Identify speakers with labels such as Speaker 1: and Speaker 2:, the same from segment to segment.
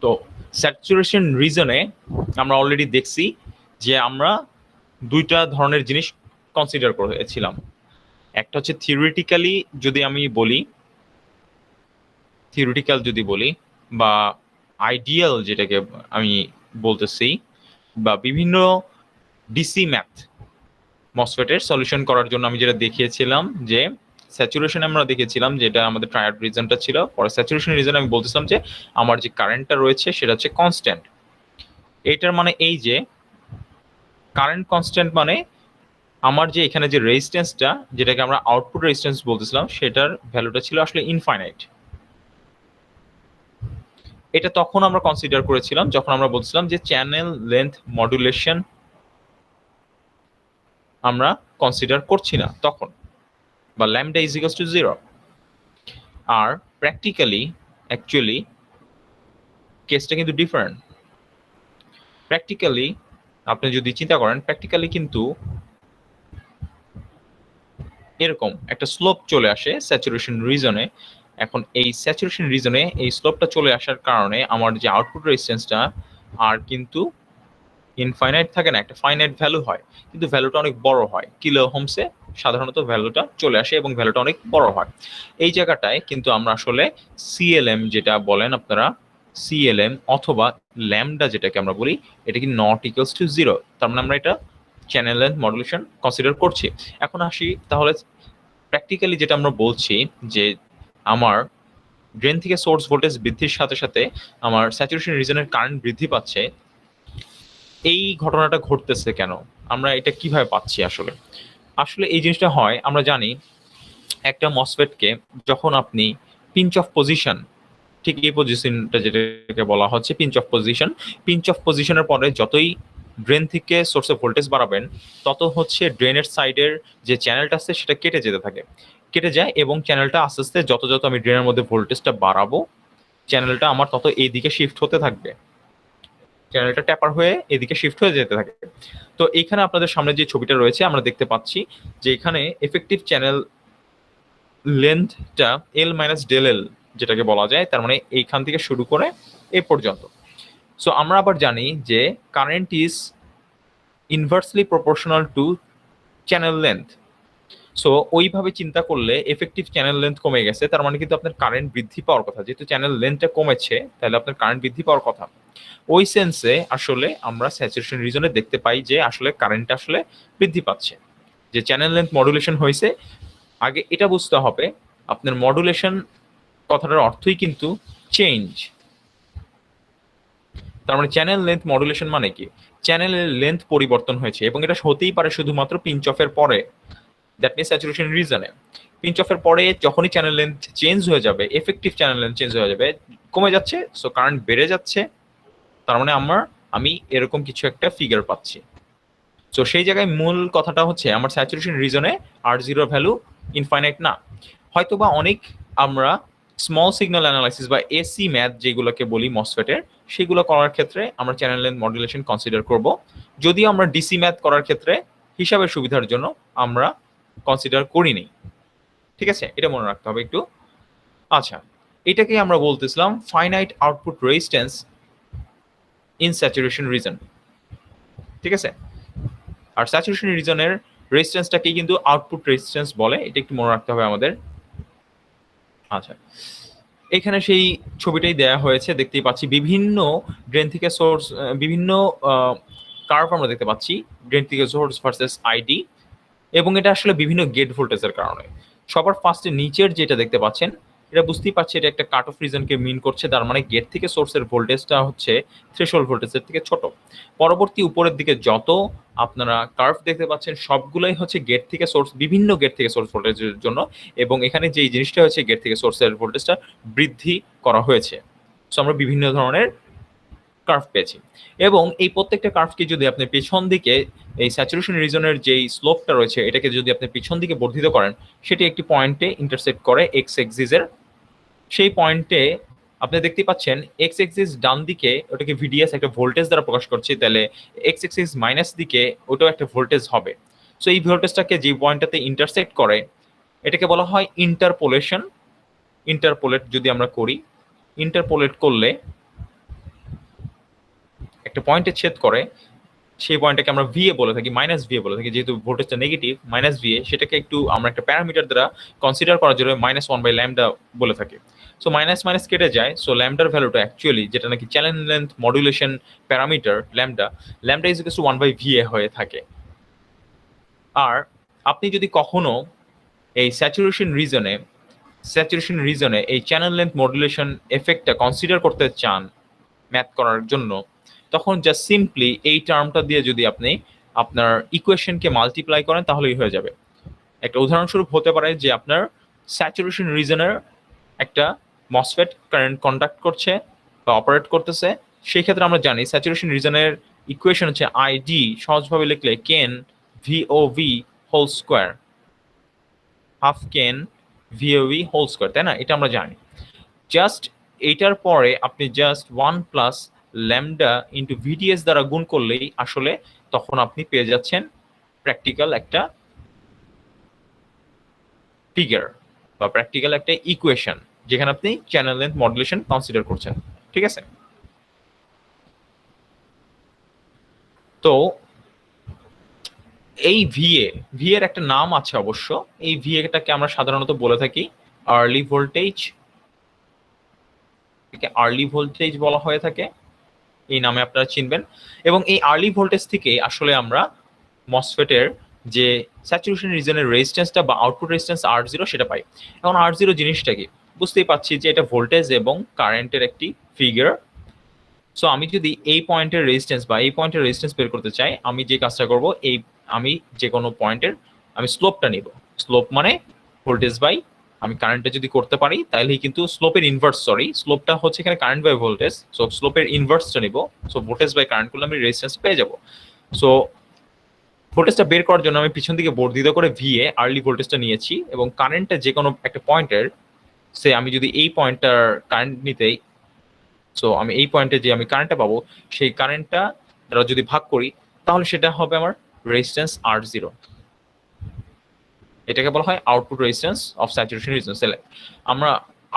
Speaker 1: তো স্যাচুরেশন রিজনে আমরা অলরেডি দেখছি যে আমরা দুইটা ধরনের জিনিস কনসিডার করেছিলাম। একটা হচ্ছে থিওরিটিক্যালি যদি বলি বা আইডিয়াল যেটাকে আমি বলতেছি, বা বিভিন্ন ডিসি ম্যাথ মসফেটের সলিউশন করার জন্য আমি যেটা দেখিয়েছিলাম যে স্যাচুরেশন আমরা দেখেছিলাম, যেটা আমাদের ট্রায়াড রিজনটা ছিল। পরে স্যাচুরেশন রিজন আমি বলতেছিলাম যে আমার যে কারেন্টটা রয়েছে সেটা হচ্ছে কনস্ট্যান্ট। এইটার মানে এই যে কারেন্ট কনস্ট্যান্ট মানে আমার যে এখানে যে রেজিস্ট্যান্সটা, যেটাকে আমরা আউটপুট রেজিস্ট্যান্স বলতেছিলাম, সেটার ভ্যালুটা ছিল আসলে ইনফাইনাইট। এটা তখন আমরা কনসিডার করেছিলাম যখন আমরা বলছিলাম যে চ্যানেল লেন্থ মডুলেশন আমরা কনসিডার করছি না তখন, বা ল্যামডা ইজ ইকুয়ালস টু 0। আর প্র্যাকটিক্যালি অ্যাকচুয়ালি কেসটা কিন্তু ডিফারেন্ট। প্র্যাকটিক্যালি আপনি যদি চিন্তা করেন, প্র্যাকটিক্যালি কিন্তু এরকম একটা স্লোপ চলে আসে স্যাচুরেশন রিজনে। এখন এই স্যাচুরেশন রিজনে এই স্লোপটা চলে আসার কারণে আমার যে আউটপুট রেজিস্ট্যান্সটা আর কিন্তু ইনফাইনাইট থাকে না, একটা ফাইনাইট ভ্যালু হয়, কিন্তু ভ্যালুটা অনেক বড় হয়। কিলো হোমসে সাধারণত ভ্যালুটা চলে আসে এবং ভ্যালুটা অনেক বড় হয়। এই জায়গাটায় কিন্তু আমরা আসলে সিএলএম যেটা বলেন আপনারা, সিএলএম অথবা ল্যামডা যেটাকে আমরা বলি, এটা কি নট ইকুয়ালস টু 0। তার মানে আমরা এটা চ্যানেল লেন্থ মডুলেশন কনসিডার করছি। এখন আসি তাহলে প্র্যাকটিক্যালি যেটা আমরা বলছি যে আমার ড্রেন থেকে সোর্স ভোল্টেজ বৃদ্ধির সাথে সাথে আমার স্যাচুরেশন রিজনের কারেন্ট বৃদ্ধি পাচ্ছে। এই ঘটনাটা ঘটতেছে কেন, আমরা এটা কিভাবে পাচ্ছি? আসলে আসলে এই জিনিসটা হয়, আমরা জানি একটা মসফেটকে যখন আপনি পিঞ্চ অফ পজিশন, ঠিক এই পজিশনটা যেটাকে বলা হচ্ছে পিঞ্চ অফ পজিশনের পরে যতই ড্রেন থেকে সোর্সে ভোল্টেজ বাড়াবেন, তত হচ্ছে ড্রেনের সাইডের যে চ্যানেলটা আছে সেটা কেটে যায় এবং চ্যানেলটা আস্তে আস্তে যত আমি ড্রেনের মধ্যে ভোল্টেজটা বাড়াবো, চ্যানেলটা আমার তত এইদিকে শিফট হতে থাকবে, চ্যানেলটা ট্যাপার হয়ে এদিকে শিফট হয়ে যেতে থাকে। তো এইখানে আপনাদের সামনে যে ছবিটা রয়েছে আমরা দেখতে পাচ্ছি যে এখানে effective channel লেন্থটা L minus del এল যেটাকে বলা যায়, তার মানে এইখান থেকে শুরু করে এ পর্যন্ত। সো আমরা আবার জানি যে current is inversely proportional to channel length. So ওইভাবে চিন্তা করলে এফেক্টিভ চ্যানেল লেন্থ কমে গেছে, তার মানে কিন্তু আপনার কারেন্ট বৃদ্ধি পাওয়ার কথা। যেহেতু চ্যানেল লেন্থটা কমেছে, তাহলে আপনার কারেন্ট বৃদ্ধি পাওয়ার কথা। ওই সেন্সে আসলে আমরা স্যাচুরেশন রিজনে দেখতে পাই যে আসলে কারেন্ট আসলে বৃদ্ধি পাচ্ছে, যে চ্যানেল লেন্থ মডুলেশন হয়েছে। আগে এটা বুঝতে হবে, আপনার মডুলেশন কথাটার অর্থই কিন্তু চেঞ্জ। তার মানে চ্যানেল লেন্থ মডুলেশন মানে কি? চ্যানেলের লেন্থ পরিবর্তন হয়েছে, এবং এটা হতেই পারে শুধুমাত্র পিঞ্চ অফের পরে। দ্যাট মিনস স্যাচুরেশন রিজনে পিঞ্চ অফের পরে যখনই চ্যানেল লেন্থ চেঞ্জ হয়ে যাবে, এফেক্টিভ চ্যানেল লেন্থ চেঞ্জ হয়ে যাবে, কমে যাচ্ছে, সো কারেন্ট বেড়ে যাচ্ছে। তার মানে আমি এরকম কিছু একটা ফিগার পাচ্ছি। সো সেই জায়গায় মূল কথাটা হচ্ছে আমার স্যাচুরেশন রিজনে আর জিরোর ভ্যালু ইনফাইনাইট না। হয়তোবা অনেক আমরা স্মল সিগন্যাল অ্যানালাইসিস বা এসি ম্যাথ যেগুলোকে বলি মসফেটের, সেগুলো করার ক্ষেত্রে আমরা চ্যানেল লেন্থ মডুলেশন কনসিডার করব। যদিও আমরা ডিসি ম্যাথ করার ক্ষেত্রে হিসাবের সুবিধার জন্য আমরা কনসিডার করিনি। ঠিক আছে, এটা মনে রাখতে হবে একটু। আচ্ছা, এটাকে আমরা বলতেছিলাম finite output resistance in saturation reason. ঠিক আছে, আর স্যাচুরেশন রিজনের রেজিস্ট্যান্সটাকেই কিন্তু আউটপুট রেজিস্ট্যান্স বলে, এটা একটু মনে রাখতে হবে আমাদের। আচ্ছা, এখানে সেই ছবিটাই দেয়া হয়েছে, দেখতেই পাচ্ছি বিভিন্ন ড্রেন থেকে সোর্স, বিভিন্ন কার্ভ আমরা দেখতে পাচ্ছি, ড্রেন থেকে সোর্স ভার্সেস আইডি, এবং এটা আসলে বিভিন্ন গেট ভোল্টেজের কারণে। সবার ফার্স্টে নিচের যেটা দেখতে পাচ্ছেন, এটা বুঝতেই পারছি এটা একটা কাট অফ রিজনকে মিন করছে, তার মানে গেট থেকে সোর্সের ভোল্টেজটা হচ্ছে থ্রেশহোল্ড ভোল্টেজের থেকে ছোট। পরবর্তী উপরের দিকে যত আপনারা কার্ভ দেখতে পাচ্ছেন, সবগুলোই হচ্ছে গেট থেকে সোর্স, বিভিন্ন গেট থেকে সোর্স ভোল্টেজের জন্য, এবং এখানে যে জিনিসটা হচ্ছে গেট থেকে সোর্সের ভোল্টেজটা বৃদ্ধি করা হয়েছে। সো আমরা বিভিন্ন ধরনের কার্ভ পেয়েছি, এবং এই প্রত্যেকটা কার্ভকে যদি আপনি পেছন দিকে এই স্যাচুরেশন রিজনের যেই স্লোপটা রয়েছে, এটাকে যদি আপনি পিছন দিকে বর্ধিত করেন, সেটি একটি পয়েন্টে ইন্টারসেক্ট করে এক্স এক্সিসের। সেই পয়েন্টে আপনি দেখতে পাচ্ছেন এক্স এক্সিস ডান দিকে ওটাকে ভিডিএস একটা ভোল্টেজ দ্বারা প্রকাশ করছে, তাহলে এক্স এক্সিস মাইনাস দিকে ওটাও একটা ভোল্টেজ হবে। সো এই ভোল্টেজটাকে যে পয়েন্টটাতে ইন্টারসেক্ট করে, এটাকে বলা হয় ইন্টারপোলেশন। ইন্টারপোলেট যদি আমরা করি, ইন্টারপোলেট করলে একটা পয়েন্টে ছেদ করে, সেই পয়েন্টটাকে আমরা ভিএ বলে থাকি, মাইনাস ভিএ বলে থাকি, যেহেতু ভোল্টেজটা নেগেটিভ মাইনাস ভিএ, সেটাকে একটু আমরা একটা প্যারামিটার দ্বারা কনসিডার করার জন্য -1/ল্যামডা বলে থাকি। সো মাইনাস মাইনাস কেটে যায়, সো ল্যামডার ভ্যালুটা অ্যাকচুয়ালি যেটা নাকি channel length modulation parameter lambda, lambda is equal two 1/VA হয়ে থাকে। আর আপনি যদি কখনো এই স্যাচুরেশন রিজনে এই চ্যানেল লেন্থ মডুলেশন এফেক্টটা কনসিডার করতে চান ম্যাথ করার জন্য, তখন জাস্ট সিম্পলি এই টার্মটা দিয়ে যদি আপনি আপনার ইকুয়েশনকে মাল্টিপ্লাই করেন তাহলেই হয়ে যাবে। একটা উদাহরণস্বরূপ হতে পারে যে আপনার স্যাচুরেশন রিজনের একটা মসফেট কারেন্ট কন্ডাক্ট করছে বা অপারেট করতেছে, সেই ক্ষেত্রে আমরা জানি স্যাচুরেশন রিজনের ইকুয়েশন হচ্ছে আইডি, সহজভাবে লিখলে কেন ভিওভি হোল স্কোয়ার, হাফ কেন ভিওভি হোল স্কোয়ার, তাই না? এটা আমরা জানি। জাস্ট এইটার পরে আপনি জাস্ট 1 + ল্যামডা ইন্টু ভিডিএস দ্বারা গুণ করলেই আসলে তখন আপনি পেয়ে যাচ্ছেন প্র্যাকটিক্যাল একটা ফিগার বা প্র্যাকটিক্যাল একটা ইকুয়েশন, যেখানে আপনি চ্যানেল লেন্থ মডুলেশন কনসিডার করছেন। ঠিক আছে? তো এই ভিএ এর একটা নাম আছে অবশ্য। এই ভিএটাকে আমরা সাধারণত বলে থাকি আর্লি ভোল্টেজ, একে আর্লি ভোল্টেজ বলা হয়ে থাকে, এই নামে আপনারা চিনবেন। এবং এই আর্লি ভোল্টেজ থেকে আসলে আমরা মসফেটের যে স্যাচুরেশন রিজনের রেজিস্ট্যান্সটা বা আউটপুট রেজিস্ট্যান্স R0 সেটা পাই। এখন R0 জিনিসটা কি? বুঝতেই পাচ্ছি যে এটা ভোল্টেজ এবং কারেন্টের একটি ফিগার। সো আমি যদি এই পয়েন্টের রেজিস্ট্যান্স বা এই পয়েন্টের রেজিস্ট্যান্স বের করতে চাই, আমি যে কাজটা করব, আমি যে কোনো পয়েন্টের আমি স্লোপটা নিব। স্লোপ মানে ভোল্টেজ বাই আমি কারেন্টটা যদি করতে পারি তাহলেই কিন্তু স্লোপের ইনভার্স, স্লোপটা হচ্ছে এখানে কারেন্ট বাই ভোল্টেজ, সো স্লোপের ইনভার্সটা নিব। সো ভোল্টেজ বাই কারেন্ট করলে আমি রেজিস্ট্যান্স পেয়ে যাব। সো ভোল্টেজটা বের করার জন্য আমি পিছন দিকে বর্ধিত করে ভিএ আর্লি ভোল্টেজটা নিয়েছি, এবং কারেন্টটা যে কোনো একটা পয়েন্টের, সে আমি যদি এই পয়েন্টটার কারেন্ট নিতেই, সো আমি এই পয়েন্টে যে আমি কারেন্টটা পাবো সেই কারেন্টটা দ্বারা যদি ভাগ করি তাহলে সেটা হবে আমার রেজিস্ট্যান্স R0। এটাকে বলা হয় output resistance of saturation region. আমরা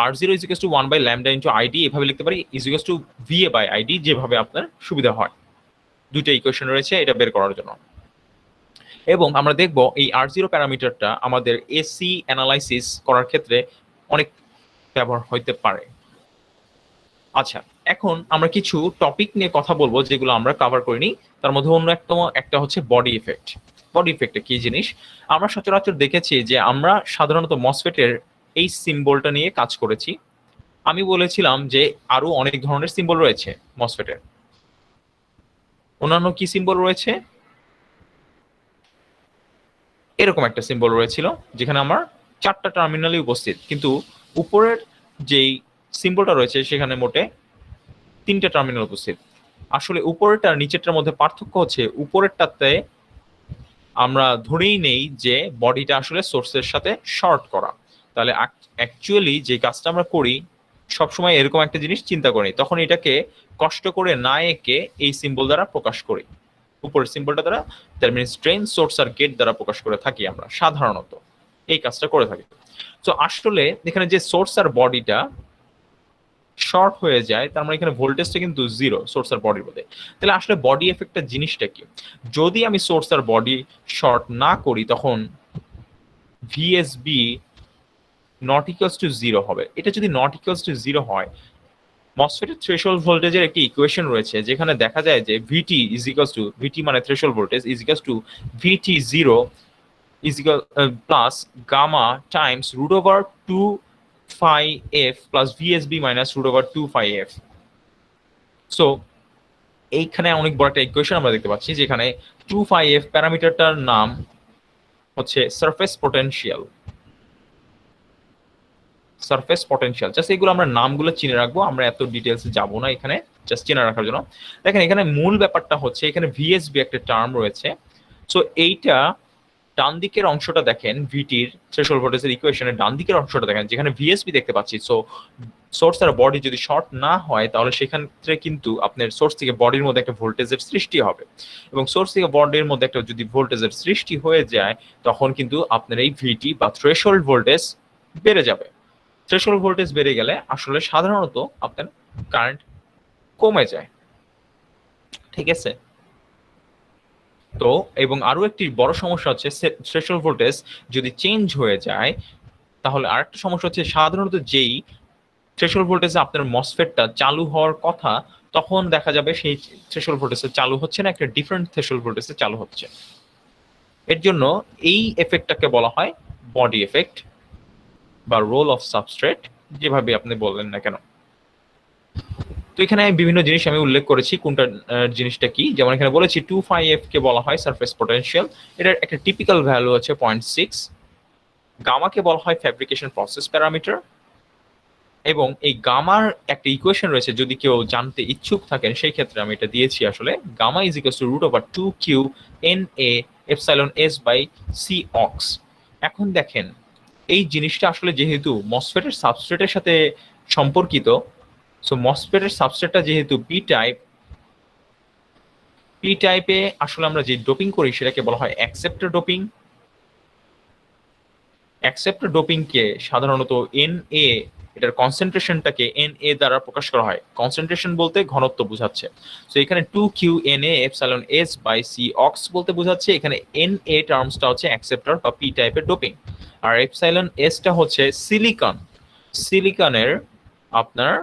Speaker 1: R0 ইজ ইকুয়াল টু 1/ল্যামডা ইনটু আইডি এভাবে লিখতে পারি, is equal to VA by ID, যেভাবে আপনার সুবিধা হয়। দুইটা ইকুয়েশন রয়েছে এটা বের করার জন্য। এবং আমরা দেখব এই R0 প্যারামিটারটা আমাদের এসি অ্যানালাইসিস করার ক্ষেত্রে অনেক ব্যবহার হইতে পারে। আচ্ছা, এখন আমরা কিছু টপিক নিয়ে কথা বলবো যেগুলো আমরা কভার করিনি। তার মধ্যে অন্যতম একটা হচ্ছে বডি ইফেক্ট। বডি ইফেক্টটা কি জিনিস? আমরা সচরাচর দেখেছি যে আমরা সাধারণত মসফেটের এই সিম্বলটা নিয়ে কাজ করেছি। আমি বলেছিলাম যে আরো অনেক ধরনের সিম্বল রয়েছে মসফেটের। অন্যান্য কি সিম্বল রয়েছে? এরকম একটা সিম্বল রয়েছিল যেখানে আমার 4টা টার্মিনালই উপস্থিত, কিন্তু উপরের যেই সিম্বলটা রয়েছে সেখানে মোটে 3টা টার্মিনাল উপস্থিত। আসলে উপরেরটা আর নিচেরটার মধ্যে পার্থক্য হচ্ছে উপরেরটাতে আমরা ধরেই নেই যে বডিটা আসলে সোর্সের সাথে শর্ট করা। তাহলে অ্যাকচুয়ালি যে কাজটা আমরা করি সবসময় এরকম একটা জিনিস চিন্তা করি, তখন এটাকে কষ্ট করে না এঁকে এই সিম্বল দ্বারা প্রকাশ করি, উপরের সিম্বলটা দ্বারা, দ্যাট মিনস ড্রেন, সোর্স আর গেট দ্বারা প্রকাশ করে থাকি। আমরা সাধারণত এই কাজটা করে থাকি। তো আসলে এখানে যে সোর্স আর বডিটা শর্ট হয়ে যায়, তার মানে এখানে ভোল্টেজটা কিন্তু 0 সোর্স আর বডির মধ্যে। তাহলে আসলে বডি এফেক্টটা জিনিসটা কি? যদি আমি সোর্স আর বডি শর্ট না করি তখন ভিএসবি নট ইকুয়ালস টু 0 হবে। এটা যদি নট ইকুয়ালস টু 0 হয়, মসফেটের থ্রেশহোল্ড ভোল্টেজের একটি ইকুয়েশন রয়েছে যেখানে দেখা যায় যে VT is equals to, VT মানে threshold voltage, is equals to VT 0 is equal plus gamma times root over 2 phi f plus VSB minus root over 2 phi f. So এইখানে অনেক বড় একটা ইকুয়েশন আমরা দেখতে পাচ্ছি যেখানে 2 phi f প্যারামিটারটার নাম হচ্ছে surface potential. Surface potential, just এগুলো আমরা নামগুলো চিনে রাখবো, আমরা এত ডিটেলসে যাব না এখানে, জাস্ট চিনে রাখার জন্য। দেখেন এখানে মূল ব্যাপারটা হচ্ছে এখানে VSB একটা টার্ম রয়েছে। সো এইটা ডান দিকের অংশটা দেখেন, ভিটির থ্রেশহোল্ড ভোল্টেজের ইকুয়েশনের ডান দিকের অংশটা দেখেন যেখানে ভিএসবি দেখতে পাচ্ছি। সো সোর্স আর বডি যদি শর্ট না হয় তাহলে সেখানে কিন্তু আপনার সোর্স থেকে বডির মধ্যে একটা ভোল্টেজের সৃষ্টি হবে, এবং সোর্স থেকে বডির মধ্যে একটা যদি ভোল্টেজের সৃষ্টি হয়ে যায় তখন কিন্তু আপনার এই ভিটি বা থ্রেশহোল্ড ভোল্টেজ বেড়ে যাবে। থ্রেশহোল্ড ভোল্টেজ বেড়ে গেলে আসলে সাধারণত আপনার কারেন্ট কমে যায়। ঠিক আছে? তো এবং আরো একটি বড় সমস্যা হচ্ছে থ্রেশহোল্ড ভোল্টেজ যদি চেঞ্জ হয়ে যায়, তাহলে আরেকটা সমস্যা হচ্ছে সাধারণত যেই থ্রেশহোল্ড ভোল্টেজে আপনার মসফেটটা চালু হওয়ার কথা, তখন দেখা যাবে সেই থ্রেশহোল্ড ভোল্টেজে চালু হচ্ছে না, একটা ডিফারেন্ট থ্রেশহোল্ড ভোল্টেজে চালু হচ্ছে। এর জন্য এই এফেক্টটাকে বলা হয় বডি এফেক্ট বা রোল অফ সাবস্ট্রেট, যেভাবে আপনি বললেন না কেন। তো এখানে বিভিন্ন জিনিস আমি উল্লেখ করেছি, কোনটা জিনিসটা কি। যেমন এখানে বলেছি 2πf কে বলা হয় সারফেস পটেনশিয়াল, এটার একটা টিপিক্যাল ভ্যালু হচ্ছে 0.6। গামাকে বলা হয় ফ্যাব্রিকেশন প্রসেস প্যারামিটার, এবং এই গামার একটা ইকুয়েশন রয়েছে, যদি কেউ জানতে ইচ্ছুক থাকেন সেই ক্ষেত্রে আমি এটা দিয়েছি। আসলে gamma is equals two √2q(Na)(ε)s/c(ox). এখন দেখেন এই জিনিসটা আসলে যেহেতু মসফেটের সাবস্ট্রেটের সাথে সম্পর্কিত, সো মসফেটের সাবস্ট্রেটটা যেহেতু পি টাইপে আসলে আমরা যে ডোপিং করি সেটাকে বলা হয় অ্যাকসেপ্টর ডোপিং। অ্যাকসেপ্টর ডোপিংকে সাধারণত Na, এটার কনসেন্ট্রেশনটাকে Na দ্বারা প্রকাশ করা হয়। কনসেন্ট্রেশন বলতে ঘনত্ব বোঝাচ্ছে। তো এখানে 2q(Na)(ε)s/c(ox) বলতে বোঝাচ্ছে এখানে Na টার্মসটা হচ্ছে অ্যাকসেপ্টর বা পি টাইপের ডোপিং, আর εs-টা হচ্ছে সিলিকনের আপনার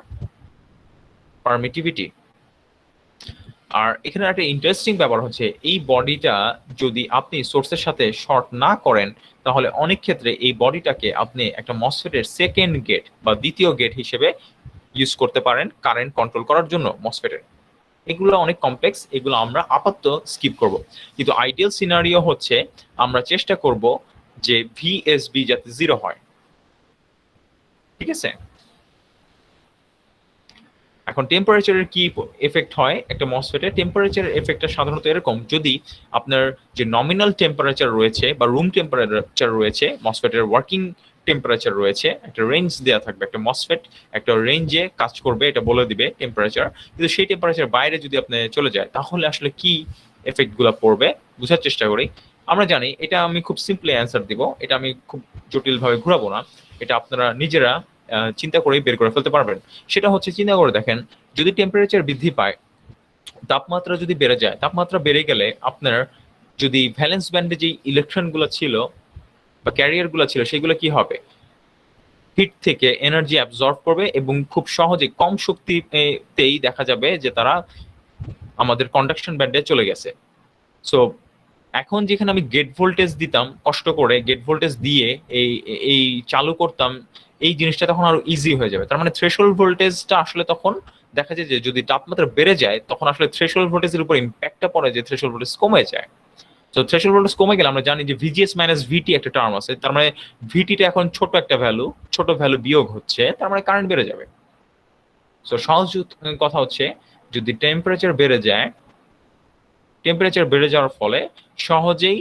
Speaker 1: পারমিটিভিটি। আর এখানে একটা ইন্টারেস্টিং ব্যাপার হচ্ছে এই বডিটা যদি আপনি সোর্সের সাথে শর্ট না করেন, তাহলে অনেক ক্ষেত্রে এই বডিটাকে আপনি একটা মসফেটের সেকেন্ড গেট বা দ্বিতীয় গেট হিসেবে ইউজ করতে পারেন কারেন্ট কন্ট্রোল করার জন্য মসফেটের। এগুলো অনেক কমপ্লেক্স, এগুলো আমরা আপাতত স্কিপ করব। কিন্তু আইডিয়াল সিনারিও হচ্ছে আমরা চেষ্টা করব যে ভিএসবি যাতে 0 হয়। ঠিক আছে? এখন টেম্পারেচারের কি এফেক্ট হয় একটা মসফেটে? টেম্পারেচারের এফেক্টটা সাধারণত এরকম, যদি আপনার যে নমিনাল টেম্পারেচার রয়েছে বা রুম টেম্পারেচার রয়েছে, মসফেটের ওয়ার্কিং টেম্পারেচার রয়েছে, একটা রেঞ্জ দেওয়া থাকবে, একটা মসফেট একটা রেঞ্জে কাজ করবে, এটা বলে দিবে টেম্পারেচার। কিন্তু সেই টেম্পারেচার বাইরে যদি আপনি চলে যায়, তাহলে আসলে কি এফেক্ট গুলা পড়বে বোঝার চেষ্টা করি। আমরা জানি, এটা আমি খুব সিম্পলি অ্যান্সার দিব, এটা আমি খুব জটিলভাবে ঘুরাবো না, এটা আপনারা নিজেরা চিন্তা করেই বের করে ফেলতে পারবেন। সেটা হচ্ছে, চিন্তা করে দেখেন, যদি টেম্পারেচার বৃদ্ধি পায়, তাপমাত্রা যদি বেড়ে যায়, তাপমাত্রা বেড়ে গেলে আপনার যদি ভ্যালেন্স ব্যান্ডে যে ইলেকট্রনগুলো ছিল বা ক্যারিয়ারগুলো ছিল, সেগুলো কি হবে? হিট থেকে এনার্জি অ্যাবজর্ব করবে এবং খুব সহজে কম শক্তিতেই দেখা যাবে যে তারা আমাদের কন্ডাকশন ব্যান্ডে চলে গেছে। সো এখন যেখানে আমি গেট ভোল্টেজ দিতাম, কষ্ট করে গেট ভোল্টেজ দিয়ে এই এই চালু করতাম, এই জিনিসটা তখন আরো ইজি হয়ে যাবে। তার মানে থ্রেশহোল্ড ভোল্টেজটা আসলে তখন দেখা যায় যে যদি তাপমাত্রা বেড়ে যায়, তখন আসলে থ্রেশহোল্ড ভোল্টেজের উপর ইম্প্যাক্টটা পড়ে, যে থ্রেশহোল্ড ভোল্টেজ কমে যায়। তো থ্রেশহোল্ড ভোল্টেজ কমে গেলে আমরা জানি যে ভিজিএস মাইনাস ভিটি একটা টার্ম আছে, তার মানে ভিটিটা এখন ছোট একটা ভ্যালু, ছোট ভ্যালু বিয়োগ হচ্ছে, তার মানে কারেন্ট বেড়ে যাবে। তো সহজ কথা হচ্ছে, যদি টেম্পারেচার বেড়ে যায়, টেম্পারেচার বেড়ে যাওয়ার ফলে সহজেই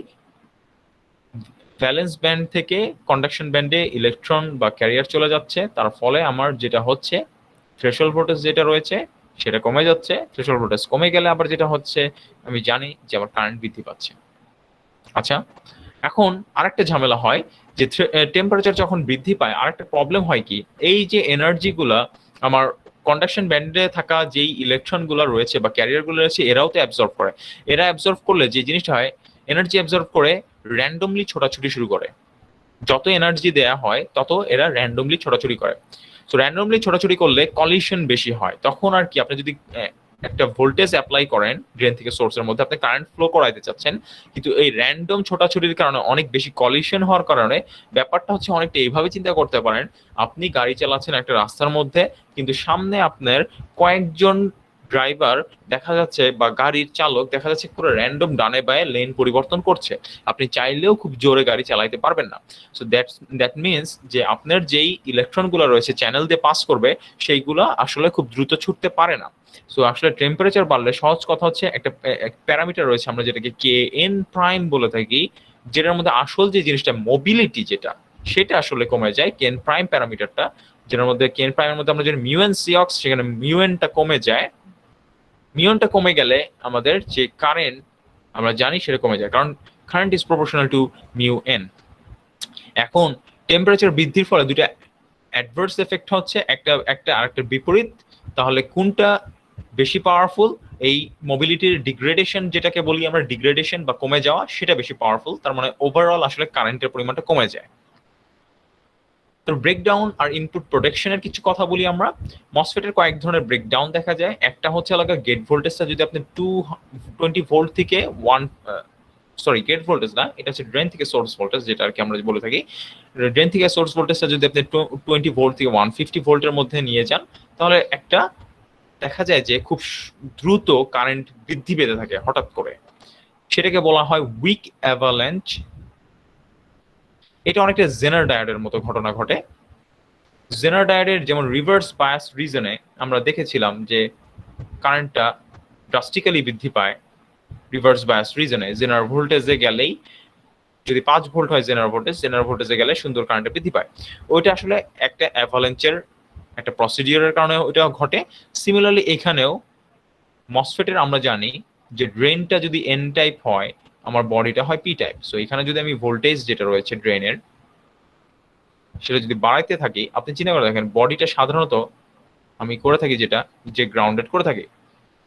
Speaker 1: ভ্যালেন্স ব্যান্ড থেকে কন্ডাকশন ব্যান্ডে ইলেকট্রন বা ক্যারিয়ার চলে যাচ্ছে, তার ফলে আমার যেটা হচ্ছে থ্রেশহোল্ড ভোল্টেজ যেটা রয়েছে সেটা কমে যাচ্ছে। থ্রেশহোল্ড ভোল্টেজ কমে গেলে আবার যেটা হচ্ছে, আমি জানি যে আমার কারেন্ট বৃদ্ধি পাচ্ছে। আচ্ছা, এখন আরেকটা ঝামেলা হয় যে টেম্পারেচার যখন বৃদ্ধি পায়, আরেকটা প্রবলেম হয় কি, এই যে এনার্জিগুলা আমার কন্ডাকশন ব্যান্ডে থাকা যেই ইলেকট্রনগুলো রয়েছে বা ক্যারিয়ারগুলো রয়েছে, এরাও তো অ্যাবজর্ব করে। এরা অ্যাবজর্ব করলে যে জিনিসটা হয়, এনার্জি অ্যাবজর্ব করে র্যান্ডমলি ছোটাছুটি শুরু করে। যত এনার্জি দেয়া হয় তত এরা র্যান্ডমলি ছোটাছুটি করে। তো র্যান্ডমলি ছোটাছুটি করলে কলিশন বেশি হয়। তখন আর কি, আপনি যদি একটা ভোল্টেজ অ্যাপ্লাই করেন ড্রেন থেকে সোর্সের মধ্যে, আপনি কারেন্ট ফ্লো করাইতে চাচ্ছেন, কিন্তু এই র্যান্ডম ছোটাছুটির কারণে অনেক বেশি কলিশন হওয়ার কারণে ব্যাপারটা হচ্ছে অনেকটা এইভাবে চিন্তা করতে পারেন, আপনি গাড়ি চালাচ্ছেন একটা রাস্তার মধ্যে, কিন্তু সামনে আপনার কয়েকজন ড্রাইভার দেখা যাচ্ছে বা গাড়ির চালক দেখা যাচ্ছে পুরো র্যান্ডম ডানে বায়ে লেন পরিবর্তন করছে। আপনি চাইলেও খুব জোরে গাড়ি চালাইতে পারবেন না। সো দ্যাট মিনস যে আপনার যেই ইলেকট্রনগুলো রয়েছে চ্যানেল দিয়ে পাস করবে, সেইগুলো আসলে খুব দ্রুত ছুটতে পারে না। সো আসলে টেম্পারেচার বাড়লে সহজ কথা হচ্ছে, একটা প্যারামিটার রয়েছে আমরা যেটাকে কে এন প্রাইম বলে থাকি, যেটার মধ্যে আসল যে জিনিসটা মোবিলিটি যেটা, সেটা আসলে কমে যায়। কে এন প্রাইম প্যারামিটারটা, যেটার মধ্যে কে এন প্রাইমের মধ্যে আমরা যদি মিউএন সিঅক্স, সেখানে মিউএনটা কমে যায়। মিউএনটা কমে গেলে আমাদের যে কারেন্ট আমরা জানি সেটা কমে যায়, কারণ কারেন্ট ইজ প্রপোর্শনাল টু মিউএন। এখন টেম্পারেচার বৃদ্ধির ফলে দুটা অ্যাডভার্স এফেক্ট হচ্ছে, একটা আরেকটার বিপরীত। তাহলে কোনটা বেশি পাওয়ারফুল, এই মোবিলিটির ডিগ্রেডেশন যেটাকে বলি আমরা, ডিগ্রেডেশন বা কমে যাওয়া, সেটা বেশি পাওয়ারফুল। তার মানে ওভারঅল আসলে কারেন্টের পরিমাণটা কমে যায়। তো ব্রেকডাউন আর ইনপুট প্রোটেকশনের কিছু কথা বলি আমরা। মসফেটের কয়েক ধরনের ব্রেকডাউন দেখা যায়। একটা হচ্ছে আলাদা গেট ভোল্টেজটা যদি আপনি 220 ভোল্ট থেকে গেট ভোল্টেজ না, এটা হচ্ছে ড্রেন থেকে সোর্স ভোল্টেজ, যেটা আর কি আমরা বলে থাকি। ড্রেন থেকে সোর্স ভোল্টেজটা যদি আপনি 20 ভোল্ট থেকে 150 ভোল্টের মধ্যে নিয়ে যান, তাহলে একটা দেখা যায় যে খুব দ্রুত কারেন্ট বৃদ্ধি পেতে থাকে হঠাৎ করে। সেটাকে বলা হয় উইক অ্যাভালাঞ্চ। এটা অনেকটা জেনার ডায়োডের মতো ঘটনা ঘটে। জেনার ডায়োডের যেমন রিভার্স বায়াস রিজনে আমরা দেখেছিলাম যে কারেন্টটা ড্রাস্টিক্যালি বৃদ্ধি পায় রিভার্স বায়াস রিজনে। জেনার ভোল্টেজে গেলেই, যদি 5 ভোল্ট হয় জেনার ভোল্টেজে গেলে সুন্দর কারেন্ট বৃদ্ধি পায়। ওইটা আসলে একটা অ্যাভালাঞ্চের একটা প্রসিডিওরের কারণে ওইটা ঘটে। সিমিলারলি এখানেও মসফেটের আমরা জানি যে ড্রেনটা যদি এন টাইপ হয়, আমার বডিটা হয় পি টাইপ। সো এখানে যদি আমি ভোল্টেজ যেটা রয়েছে ড্রেনের, সেটা যদি বাড়াইতে থাকি, আপনি চিন্তা করে দেখেন বডিটা সাধারণত আমি করে থাকি যেটা, যে গ্রাউন্ডেড করে থাকি,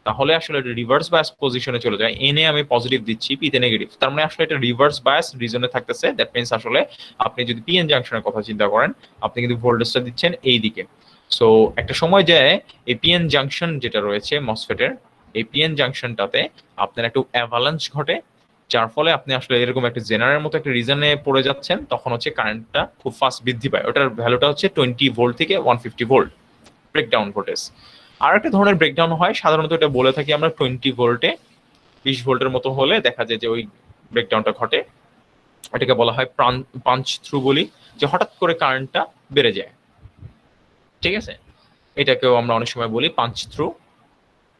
Speaker 1: তাহলে আসলে রিভার্স বায়াস পজিশনে চলে যায়। এনে আমি পজিটিভ দিচ্ছি, পিতে নেগেটিভ, তার মানে আসলে এটা রিভার্স বায়াস রিজনে থাকতেছে। দ্যাট মিনস আসলে আপনি যদি পিএন জাংশনের কথা চিন্তা করেন, আপনি কিন্তু ভোল্টেজটা দিচ্ছেন এই দিকে। সো একটা সময় যায় এই পিএন জাংশন যেটা রয়েছে মসফেটের, এই পিএন জাংশনটাতে আপনার একটু অ্যাভালাঞ্চ ঘটে, যার ফলে আপনি আসলে এরকম একটা জেনারের মতো একটা রিজনে পড়ে যাচ্ছেন। তখন হচ্ছে কারেন্টটা খুব ফাস্ট বৃদ্ধি পায়। ওটার ভ্যালুটা হচ্ছে 20 ভোল্ট থেকে 150 ভোল্ট ব্রেকডাউন ভোল্টেজ। আর একটা ধরনের ব্রেকডাউন হয়, সাধারণত এটা বলে থাকি আমরা 20 ভোল্টে, 20 ভোল্টের মতো হলে দেখা যায় যে ওই ব্রেকডাউনটা ঘটে। এটাকে বলা হয় পাঞ্চ থ্রু বলি, যে হঠাৎ করে কারেন্টটা বেড়ে যায়। ঠিক আছে, এটাকেও আমরা অনেক সময় বলি পাঞ্চ থ্রু।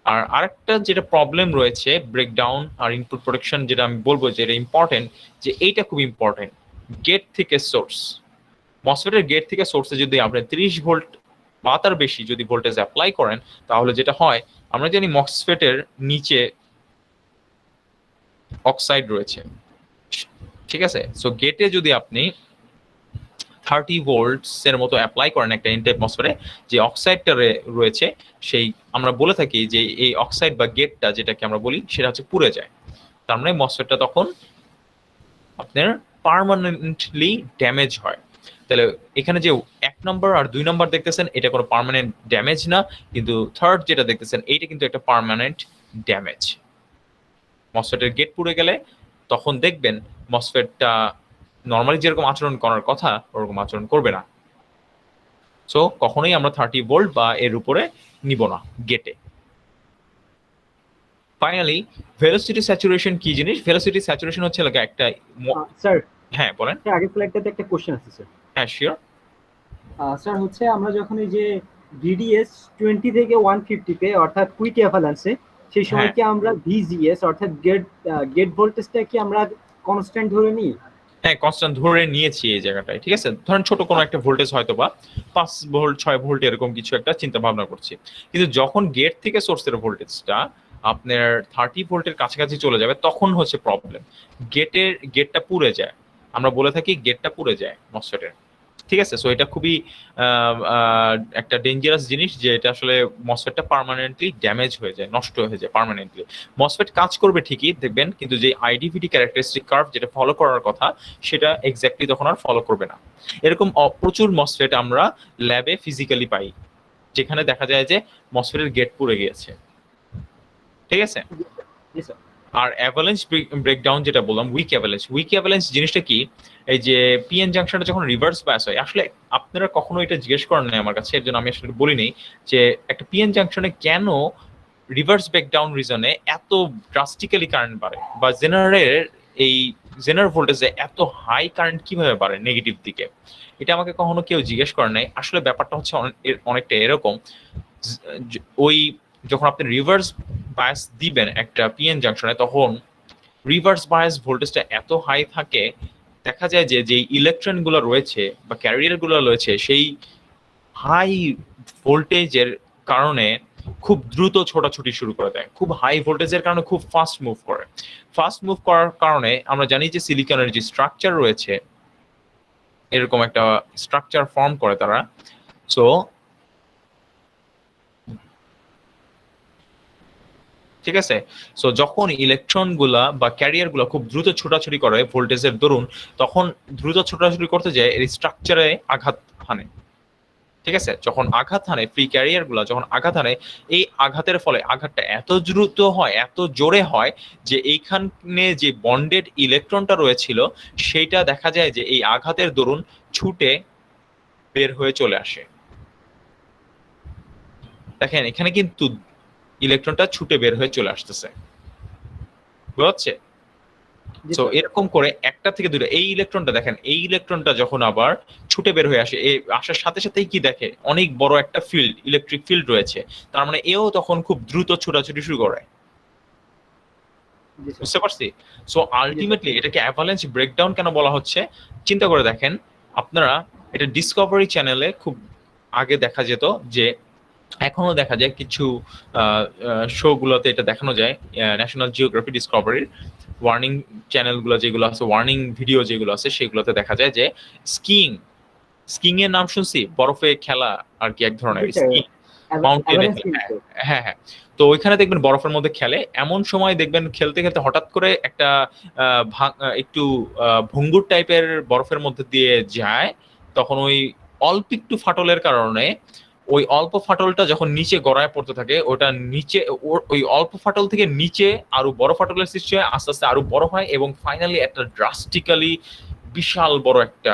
Speaker 1: আর আরেকটা যেটা প্রবলেম রয়েছে ব্রেকডাউন আর ইনপুট প্রোটেকশন, যেটা আমি বলবো যে এটা ইম্পর্টেন্ট, যে এইটা খুব ইম্পর্টেন্ট, গেট থেকে সোর্স। মসফেটের গেট থেকে সোর্সে যদি আপনি 30 ভোল্ট বা তার বেশি যদি ভোল্টেজ অ্যাপ্লাই করেন, তাহলে যেটা হয়, আমরা জানি মসফেটের নিচে অক্সাইড রয়েছে। ঠিক আছে, সো গেটে যদি আপনি 30 ভোল্টস এর মতো অ্যাপ্লাই করেন একটা ইনটেক মসফেটে, যে অক্সাইডটা রয়েছে, সেই আমরা বলে থাকি যে এই অক্সাইড বা গেটটা যেটাকে আমরা বলি, সেটা হচ্ছে পুড়ে যায়। তার মানে মসফেটটা তখন আপনার পার্মানেন্টলি ড্যামেজ হয়। তাহলে এখানে যে 1 নম্বর আর 2 নম্বর দেখতেছেন, এটা কোনো পার্মানেন্ট ড্যামেজ না, কিন্তু থার্ড যেটা দেখতেছেন, এইটা কিন্তু একটা পার্মানেন্ট ড্যামেজ। মসফেটের গেট পুড়ে গেলে তখন দেখবেন মসফেটটা নর্মালি যেরকম আচরণ করার কথা ওরকম আচরণ করবে না। সো কখনোই আমরা 30 ভোল্ট বা এর উপরে নিব না গেটে। ফাইনালি ভেলোসিটি স্যাচুরেশন কি জিনিস? ভেলোসিটি স্যাচুরেশন হচ্ছে একটা
Speaker 2: স্যার,
Speaker 1: হ্যাঁ বলেন।
Speaker 2: আগের স্লাইডটাতে একটা কোশ্চেন আছে স্যার।
Speaker 1: হ্যাঁ শিওর।
Speaker 2: স্যার হচ্ছে আমরা যখন এই যে ভিডিএস 20 থেকে 150 তে অর্থাৎ কুইক অ্যাভালান্সে, সেই সময়
Speaker 1: হ্যাঁ
Speaker 2: কি আমরা ভিজিএস অর্থাৎ গেট ভোল্টেজটা কি আমরা কনস্ট্যান্ট ধরে নিই?
Speaker 1: হ্যাঁ, কনস্ট্যান্ট ধরে নিয়েছি এই জায়গাটায়। ঠিক আছে, ধরেন ছোট কোনো একটা ভোল্টেজ হয়তো বা 5 ভোল্ট 6 ভোল্ট এরকম কিছু একটা চিন্তা ভাবনা করছি। কিন্তু যখন গেট থেকে সোর্সের ভোল্টেজটা আপনার 30 ভোল্টের কাছাকাছি চলে যাবে, তখন হচ্ছে প্রবলেম। গেটটা পুড়ে যায়। আমরা বলে থাকি গেটটা পুড়ে যায় মসফেটের। ঠিক আছে, সো এটা খুবই একটা ডেঞ্জারাস জিনিস, যে এটা আসলে মসফেটটা পার্মানেন্টলি ড্যামেজ হয়ে যায়, নষ্ট হয়ে যায় পার্মানেন্টলি। মসফেট কাজ করবে ঠিকই দেখবেন, কিন্তু যে আইডিভিটি ক্যারেক্টারিস্টিক কার্ভ যেটা ফলো করার কথা, সেটা এক্স্যাক্টলি তখন আর ফলো করবে না। এরকম প্রচুর মসফেট আমরা ল্যাবে ফিজিক্যালি পাই, যেখানে দেখা যায় যে মসফেটের গেট পুড়ে গিয়েছে। ঠিক আছে,
Speaker 2: জি স্যার।
Speaker 1: আর অ্যাভালাঞ্চ ব্রেকডাউন যেটা বললাম, উইক অ্যাভালাঞ্চ জিনিসটা কি? এই যে পিএন জাংশনটা যখন রিভার্স বায়াস হয়, আসলে আপনারা কখনো এটা জিজ্ঞেস করেন নাই আমার কাছে, এর জন্য আমি আসলে বলিনি যে একটা পিএন জাংশনে কেন রিভার্স ব্রেকডাউন রিজনে এত ড্রাস্টিক্যালি কারেন্ট বাড়ে, বা জেনারেল ভোল্টেজে এত হাই কারেন্ট কিভাবে বাড়ে নেগেটিভ দিকে। এটা আমাকে কখনো কেউ জিজ্ঞেস করে নাই। আসলে ব্যাপারটা হচ্ছে অনেকটা এরকম, ওই যখন আপনি রিভার্স বায়াস দিবেন একটা পিএন জাংশনে, তখন রিভার্স বায়াস ভোল্টেজটা এত হাই থাকে, দেখা যায় যে যে ইলেকট্রন গুলো রয়েছে বা ক্যারিয়ার গুলো রয়েছে, সেই হাই ভোল্টেজের কারণে খুব দ্রুত ছোটাছুটি শুরু করে দেয়। খুব হাই ভোল্টেজের কারণে খুব ফাস্ট মুভ করে। ফাস্ট মুভ করার কারণে আমরা জানি যে সিলিকনের যে স্ট্রাকচার রয়েছে, এরকম একটা স্ট্রাকচার ফর্ম করে তারা। সো ঠিক আছে। সো যখন ইলেকট্রন গুলা বা ক্যারিয়ার গুলা খুব দ্রুত ছোটাছুটি করে ভোল্টেজের দরুন, তখন দ্রুত ছোটাছুটি করতে যায় এর স্ট্রাকচারে আঘাত হানে। ঠিক আছে, যখন আঘাত হানে ফ্রি ক্যারিয়ার গুলা যখন আঘাত হানে, এই আঘাতের ফলে আঘাতটা এত দ্রুত হয়, এত জোরে হয় যে এইখানে যে বন্ডেড ইলেকট্রনটা রয়েছিল সেইটা দেখা যায় যে এই আঘাতের দরুন ছুটে বের হয়ে চলে আসে। দেখেন এখানে কিন্তু ইলেকট্রনটা ছুটে বের হয়ে চলে আসতেছে, বুঝা যাচ্ছে?
Speaker 2: জি
Speaker 1: সো
Speaker 2: স্যার।
Speaker 1: এরকম করে একটা থেকে দুটো, এই ইলেকট্রনটা দেখেন, এই ইলেকট্রনটা যখন আবার ছুটে বের হয়ে আসে, এই আসার সাথে সাথেই কি দেখে, অনেক বড় একটা ফিল্ড, ইলেকট্রিক ফিল্ড রয়েছে, তার মানে এও তখন খুব দ্রুত ছোটাছুটি শুরু করে।
Speaker 2: জি স্যার।
Speaker 1: বুঝতে পারছি? সো আলটিমেটলি এটাকে অ্যাভালাঞ্চ ব্রেকডাউন কেন বলা হচ্ছে, চিন্তা করে দেখেন আপনারা, এটা ডিসকভারি চ্যানেলে খুব আগে দেখা যেত, যে এখনো দেখা যায় কিছু শো গুলোতে এটা দেখানো যায়, ন্যাশনাল জিওগ্রাফি, ডিসকভারির ওয়ার্নিং চ্যানেলগুলো যেগুলো আছে, ওয়ার্নিং ভিডিও যেগুলো আছে, সেগুলোতে দেখা যায় যে স্কিইং, স্কিইং এর নাম শুনছি, বরফে খেলা আর কি, এক ধরনের
Speaker 2: জি স্যার।
Speaker 1: স্কিইং, মাউন্টেনে
Speaker 2: অ্যাভালান্স
Speaker 1: খেলা।
Speaker 2: কিন্তু।
Speaker 1: হ্যাঁ হ্যাঁ। তো ওইখানে দেখবেন বরফের মধ্যে খেলে, এমন সময় দেখবেন খেলতে খেলতে হঠাৎ করে একটা একটু ভঙ্গুর টাইপের বরফের মধ্যে দিয়ে যায়, তখন ওই অল্প একটু ফাটলের কারণে ওই অল্প ফাটলটা যখন নিচে গড়ায় পড়তে থাকে, ওটা নিচে ওই অল্প ফাটল থেকে নিচে আরো বড় ফাটলের সৃষ্টি হয়, আস্তে আস্তে আরো বড় হয়, এবং ফাইনালি একটা ড্রাস্টিক্যালি বিশাল বড় একটা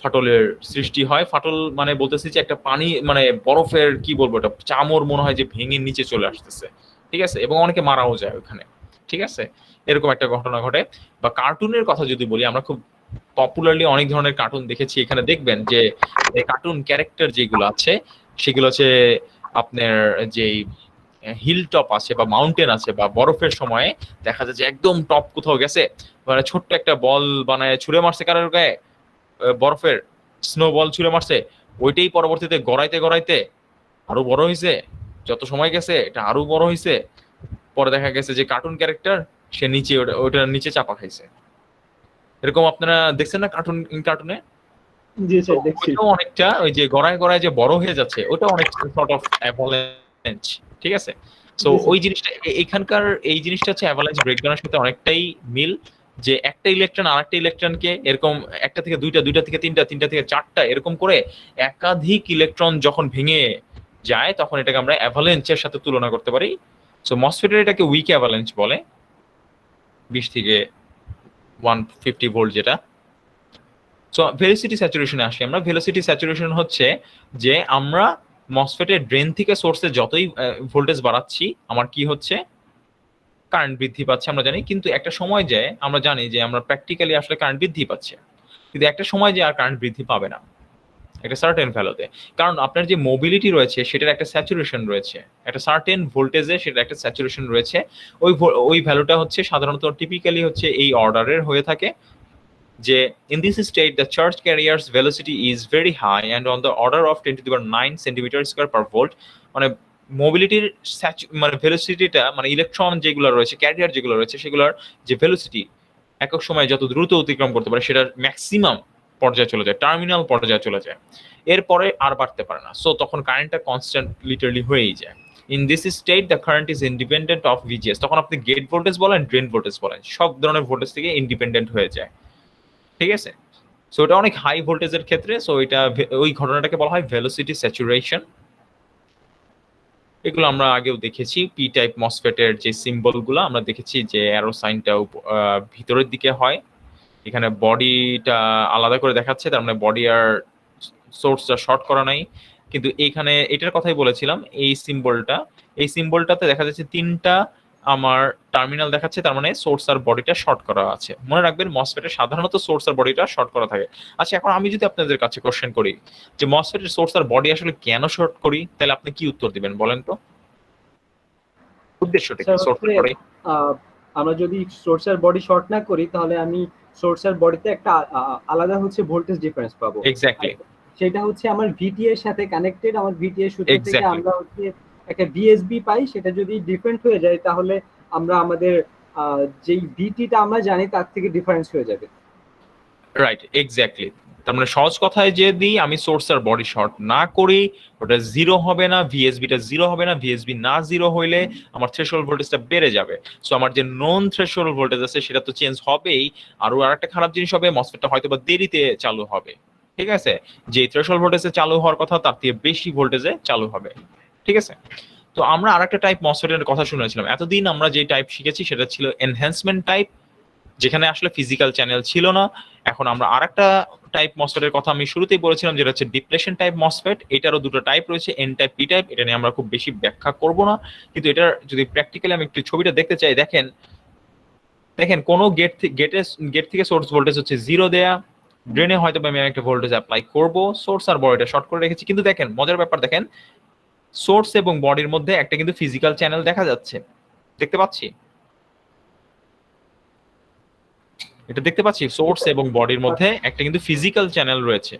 Speaker 1: ফাটলের সৃষ্টি হয়। ফাটল মানে বলতেছি যে একটা পানি মানে বরফের কি বলবো, এটা চামড় মনে হয় যে ভেঙে নিচে চলে আসতেছে। ঠিক আছে, এবং অনেকে মারাও যায় ওখানে। ঠিক আছে, এরকম একটা ঘটনা ঘটে। বা কার্টুনের কথা যদি বলি, আমরা খুব পপুলারলি অনেক ধরনের কার্টুন দেখেছি, এখানে দেখবেন যে কার্টুন ক্যারেক্টার যেগুলো আছে সেগুলো হচ্ছে আপনার যেই হিল টপ আছে বা মাউন্টেন আছে বা বরফের সময়ে দেখা যায় যে একদম টপ কোথাও গেছে, মানে ছোট্ট একটা বল বানায় ছুঁড়ে মারছে কারোর গায়ে, বরফের স্নো বল ছুঁড়ে মারছে, ওইটাই পরবর্তীতে গড়াইতে গড়াইতে আরো বড় হয়েছে, যত সময় গেছে এটা আরো বড় হয়েছে, পরে দেখা গেছে যে কার্টুন ক্যারেক্টার সে নিচে ওটার নিচে চাপা খাইছে। এরকম আপনারা দেখছেন না কার্টুন, কার্টুনে?
Speaker 2: জি
Speaker 1: তো
Speaker 2: স্যার, দেখছি।
Speaker 1: ওইটাও অনেকটা ওই যে গড়ায় গড়ায় যে বড় হয়ে যাচ্ছে, ওটা অনেক সর্ট অফ অ্যাভালাঞ্চ। ঠিক আছে, সো
Speaker 2: জি স্যার।
Speaker 1: ওই জিনিসটা এখানকার এই জিনিসটা হচ্ছে অ্যাভালাঞ্চ ব্রেকডাউনের সাথে অনেকটাই মিল, যে একটা ইলেকট্রন আরেকটা ইলেকট্রনকে এরকম একটা থেকে দুইটা, দুইটা থেকে তিনটা, তিনটা থেকে চারটা, এরকম করে একাধিক ইলেকট্রন যখন ভেঙে যায়, তখন এটাকে আমরা অ্যাভালাঞ্চের সাথে তুলনা করতে পারি। সো মসফেটের এটাকে উইক অ্যাভালাঞ্চ বলে, 20 থেকে 150 ভোল্ট যেটা। সো ভেলোসিটি স্যাচুরেশনে আসি আমরা। ভেলোসিটি স্যাচুরেশন হচ্ছে যে আমরা মসফেটের ড্রেন থেকে সোর্সে যতই ভোল্টেজ বাড়াচ্ছি, আমার কি হচ্ছে, কারেন্ট বৃদ্ধি পাচ্ছে আমরা জানি, কিন্তু একটা সময় যায় আমরা জানি যে আমরা প্র্যাকটিক্যালি আসলে কারেন্ট বৃদ্ধি পাচ্ছে, কিন্তু একটা সময় যে আর কারেন্ট বৃদ্ধি পাবে না একটা সার্টেন ভ্যালুতে, কারণ আপনার যে মোবিলিটি রয়েছে সেটার একটা স্যাচুরেশন রয়েছে, একটা সার্টেন ভোল্টেজে সেটা একটা স্যাচুরেশন রয়েছে। ওই ভ্যালুটা হচ্ছে সাধারণত টিপিক্যালি হচ্ছে এই অর্ডারের হয়ে থাকে, যে in this state the charge carrier's velocity is very high and on the order of 10 to the power 9 centimeter square per volt। মানে মোবিলিটির মানে ভেলোসিটিটা, মানে ইলেকট্রন যেগুলো রয়েছে, ক্যারিয়ার যেগুলো রয়েছে, সেগুলোর যে ভেলোসিটি একক সময় যত দ্রুত অতিক্রম করতে পারে সেটার ম্যাক্সিমাম পর্যায়ে চলে যায়, টার্মিনাল পর্যায়ে চলে যায়, এরপরে আর বাড়তে পারে না। সো তখন কারেন্টটা কনস্ট্যান্ট লিটারলি হয়েই যায়। In this state the current is independent of VGS. তখন আপনি গেট ভোল্টেজ বলেন, ড্রেন ভোল্টেজ বলেন, সব ধরনের ভোল্টেজ থেকে ইন্ডিপেন্ডেন্ট হয়ে যায়। ঠিক আছে, সো এটা অনেক হাই ভোল্টেজের ক্ষেত্রে, সো এটা ওই ঘটনাটাকে বলা হয় ভেলোসিটি স্যাচুরেশন। এগুলো আমরা আগেও দেখেছি, পি টাইপ মসফেটের যে সিম্বল গুলো আমরা দেখেছি যে অ্যারো সাইনটা ভিতরের দিকে হয়, এখানে বডিটা আলাদা করে দেখাচ্ছে, তার মানে বডি আর সোর্সটা শর্ট করা নাই, কিন্তু এইখানে এটার কথাই বলেছিলাম, এই সিম্বলটাতে দেখা যাচ্ছে তিনটা আমার টার্মিনাল দেখাচ্ছে, তার মানে সোর্স আর বডিটা শর্ট করা আছে। মনে রাখবেন মসফেটের সাধারণত সোর্স আর বডিটা শর্ট করা থাকে। আচ্ছা, এখন আমি যদি আপনাদের কাছে কোশ্চেন করি যে মসফেটের সোর্স আর বডি আসলে কেন শর্ট করি, তাহলে আপনি কি উত্তর দিবেন বলেন তো? উদ্দেশ্যটা কি
Speaker 2: স্যার
Speaker 1: শর্ট
Speaker 2: হচ্ছে
Speaker 1: করে?
Speaker 2: আমরা যদি সোর্স আর বডি শর্ট না করি, তাহলে আমি সোর্স আর বডিতে একটা আলাদা হচ্ছে ভোল্টেজ ডিফারেন্স পাবো। আর
Speaker 1: এক্স্যাক্টলি,
Speaker 2: সেটা হচ্ছে আমার ভিটি এর সাথে কানেক্টেড। আমার ভিটি এর সূত্র থেকে
Speaker 1: এক্স্যাক্টলি,
Speaker 2: আমরা হচ্ছে একটা ভিএসবি পাই। সেটা যদি ডিফারেন্ট হয়ে যায়, তাহলে আমরা আমাদের যেই ভিটিটা আমরা জানি তার থেকে ডিফারেন্স হয়ে যাবে।
Speaker 1: Right, exactly. তার মানে সহজ কথায় যে দিই আমি সোর্স আর বডি শর্ট না করি, ওটা জিরো হবে না, ভিএসবিটা জিরো হবে না, ভিএসবি না জিরো হইলে আমার থ্রেশহোল্ড ভোল্টেজটা বেড়ে যাবে। সো আমার যে নন থ্রেশহোল্ড ভোল্টেজ আছে সেটা তো চেঞ্জ হবেই। আর একটা খারাপ জিনিস হবে, মসফেটটা হয়তো বা দেরিতে চালু হবে, ঠিক আছে? যে থ্রেশহোল্ড ভোল্টেজে চালু হওয়ার কথা তার থেকে বেশি ভোল্টেজে চালু হবে, ঠিক আছে? তো আমরা আরেকটা টাইপ মসফেটের কথা শুনেছিলাম এতদিন, আমরা যে টাইপ শিখেছি সেটা ছিল এনহ্যান্সমেন্ট টাইপ, যেখানে আসলে ফিজিক্যাল চ্যানেল ছিল না। এখন আমরা আরেকটা টাইপ মসফেটের কথা আমি শুরুতেই বলেছিলাম, যেটা হচ্ছে ডিপ্লেশন টাইপ মসফেট। এটারও দুটো টাইপ রয়েছে, এন টাইপ, পি টাইপ। এটা নিয়ে আমরা খুব বেশি ব্যাখ্যা করব না, কিন্তু এটার যদি প্র্যাকটিক্যালি আমি একটু ছবিটা দেখতে চাই, দেখেন দেখেন কোনো গেট থেকে সোর্স ভোল্টেজ হচ্ছে জিরো দেয়া, ড্রেনে হয়তো আমি একটা ভোল্টেজ অ্যাপ্লাই করব, সোর্স আর বডিটা শর্ট করে রেখেছি। কিন্তু দেখেন মজার ব্যাপার, দেখেন সোর্স এবং বডির মধ্যে একটা কিন্তু ফিজিক্যাল চ্যানেল দেখা যাচ্ছে, দেখতে পাচ্ছি, এটা দেখতে পাচ্ছি সোর্স এবং বডির মধ্যে একটা কিন্তু ফিজিক্যাল চ্যানেল রয়েছে।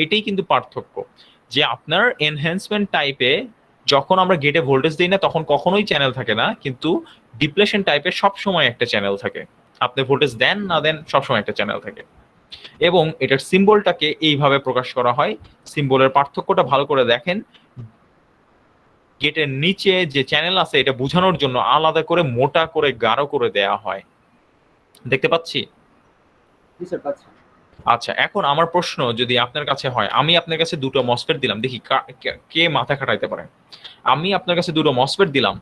Speaker 1: এটাই কিন্তু পার্থক্য, যে আপনার এনহ্যান্সমেন্ট টাইপে যখন আমরা গেটে ভোল্টেজ দিই না তখন কখনোই চ্যানেল থাকে না, কিন্তু ডিপ্লেশন টাইপে সবসময় একটা চ্যানেল থাকে। আপনি ভোল্টেজ দেন না দেন সবসময় একটা চ্যানেল থাকে, এবং এটার সিম্বলটাকে এইভাবে প্রকাশ করা হয়। সিম্বলের পার্থক্যটা ভালো করে দেখেন, গেটের নিচে যে চ্যানেল আছে এটা বোঝানোর জন্য আলাদা করে মোটা করে গাঢ় করে দেয়া হয়, দেখতে পাচ্ছি।
Speaker 2: জি স্যার, পাচ্ছি।
Speaker 1: আচ্ছা, এখন আমার প্রশ্ন যদি আপনার কাছে হয়, আমি আপনার কাছে দুটো মসফেট দিলাম, দেখি কে মাথা খাটাইতে পারে। আমি আপনার কাছে দুটো মসফেট দিলাম,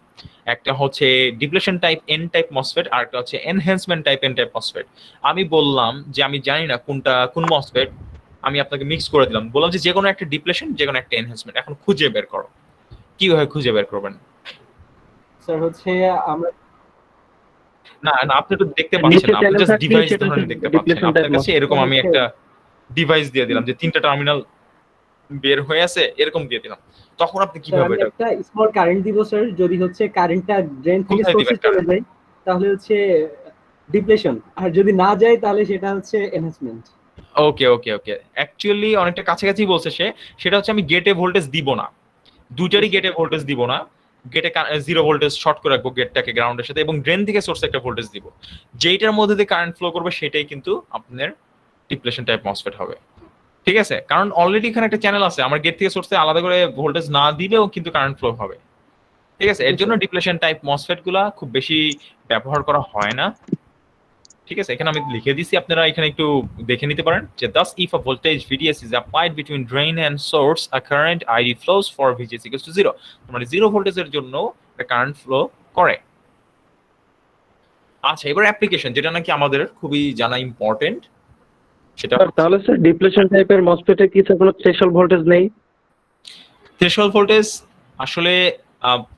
Speaker 1: একটা হচ্ছে depletion type N type MOSFET, আর একটা হচ্ছে enhancement type N type MOSFET. আমি বললাম যে আমি জানি না কোনটা কোন মসফেট, আমি আপনাকে মিক্স করে দিলাম, বললাম যে কোনো একটা ডিপ্লেশন, যে কোনো একটা এনহ্যান্সমেন্ট, এখন খুঁজে বের করো। কিভাবে খুঁজে বের করবেন?
Speaker 2: স্যার হচ্ছে আমরা
Speaker 1: না না, আপনি তো দেখতে পাচ্ছেন না, আপনি জাস্ট ডিভাইস ধরনের দেখতে পাচ্ছেন। আপনার কাছে এরকম আমি একটা ডিভাইস দিয়ে দিলাম যে তিনটা টার্মিনাল বের হয়ে আছে, এরকম দিয়ে দিলাম, তখন আপনি
Speaker 2: স্যার
Speaker 1: কিভাবে
Speaker 2: আমি
Speaker 1: এটা
Speaker 2: একটা স্মল কারেন্ট দিব স্যার। যদি হচ্ছে কারেন্টটা ড্রেন থেকে
Speaker 1: কোথায়
Speaker 2: সোর্সে
Speaker 1: দিবেন
Speaker 2: চলে
Speaker 1: কারেন্ট?
Speaker 2: যায় তাহলে হচ্ছে ডিপ্লেশন, আর যদি না যায় তাহলে সেটা হচ্ছে এনহ্যান্সমেন্ট।
Speaker 1: ওকে ওকে ওকে, অ্যাকচুয়ালি অনেকটা কাছাকাছি বলছে সে। সেটা হচ্ছে আমি গেটে ভোল্টেজ দিব না, দুটারই গেটে ভোল্টেজ দিব না, গেটে জিরো ভোল্টেজ শর্ট করে রাখবো গেটটাকে গ্রাউন্ডের সাথে, এবং ড্রেন থেকে সোর্সে একটা ভোল্টেজ দিব, যেইটার মধ্যে দিয়ে কারেন্ট ফ্লো করবে সেটাই কিন্তু আপনার ডিপ্লেশন টাইপ মসফেট হবে, ঠিক আছে? কারণ অলরেডি এখানে একটা চ্যানেল আছে, আমার গেট থেকে সোর্সে আলাদা করে ভোল্টেজ না দিলেও কিন্তু কারেন্ট ফ্লো হবে, ঠিক আছে? এর জন্য ডিপ্লেশন টাইপ মসফেট গুলা খুব বেশি ব্যবহার করা হয় না, ঠিক আছে? এখানে আমি লিখে দিছি, আপনারা এখানে একটু দেখে নিতে পারেন যে thus if a voltage VDS is applied between drain and source a current ID flows for VGS equals to 0, মানে জিরো ভোল্টেজের জন্য একটা কারেন্ট ফ্লো করে। আচ্ছা, এবার অ্যাপ্লিকেশন, যেটা নাকি আমাদের খুবই জানা ইম্পর্টেন্ট, সেটা
Speaker 3: স্যার তাহলে স্যার ডিপ্লেশন টাইপের মসফেটে কি স্যার কোনো থ্রেশহোল্ড ভোল্টেজ নেই?
Speaker 1: থ্রেশহোল্ড ভোল্টেজ আসলে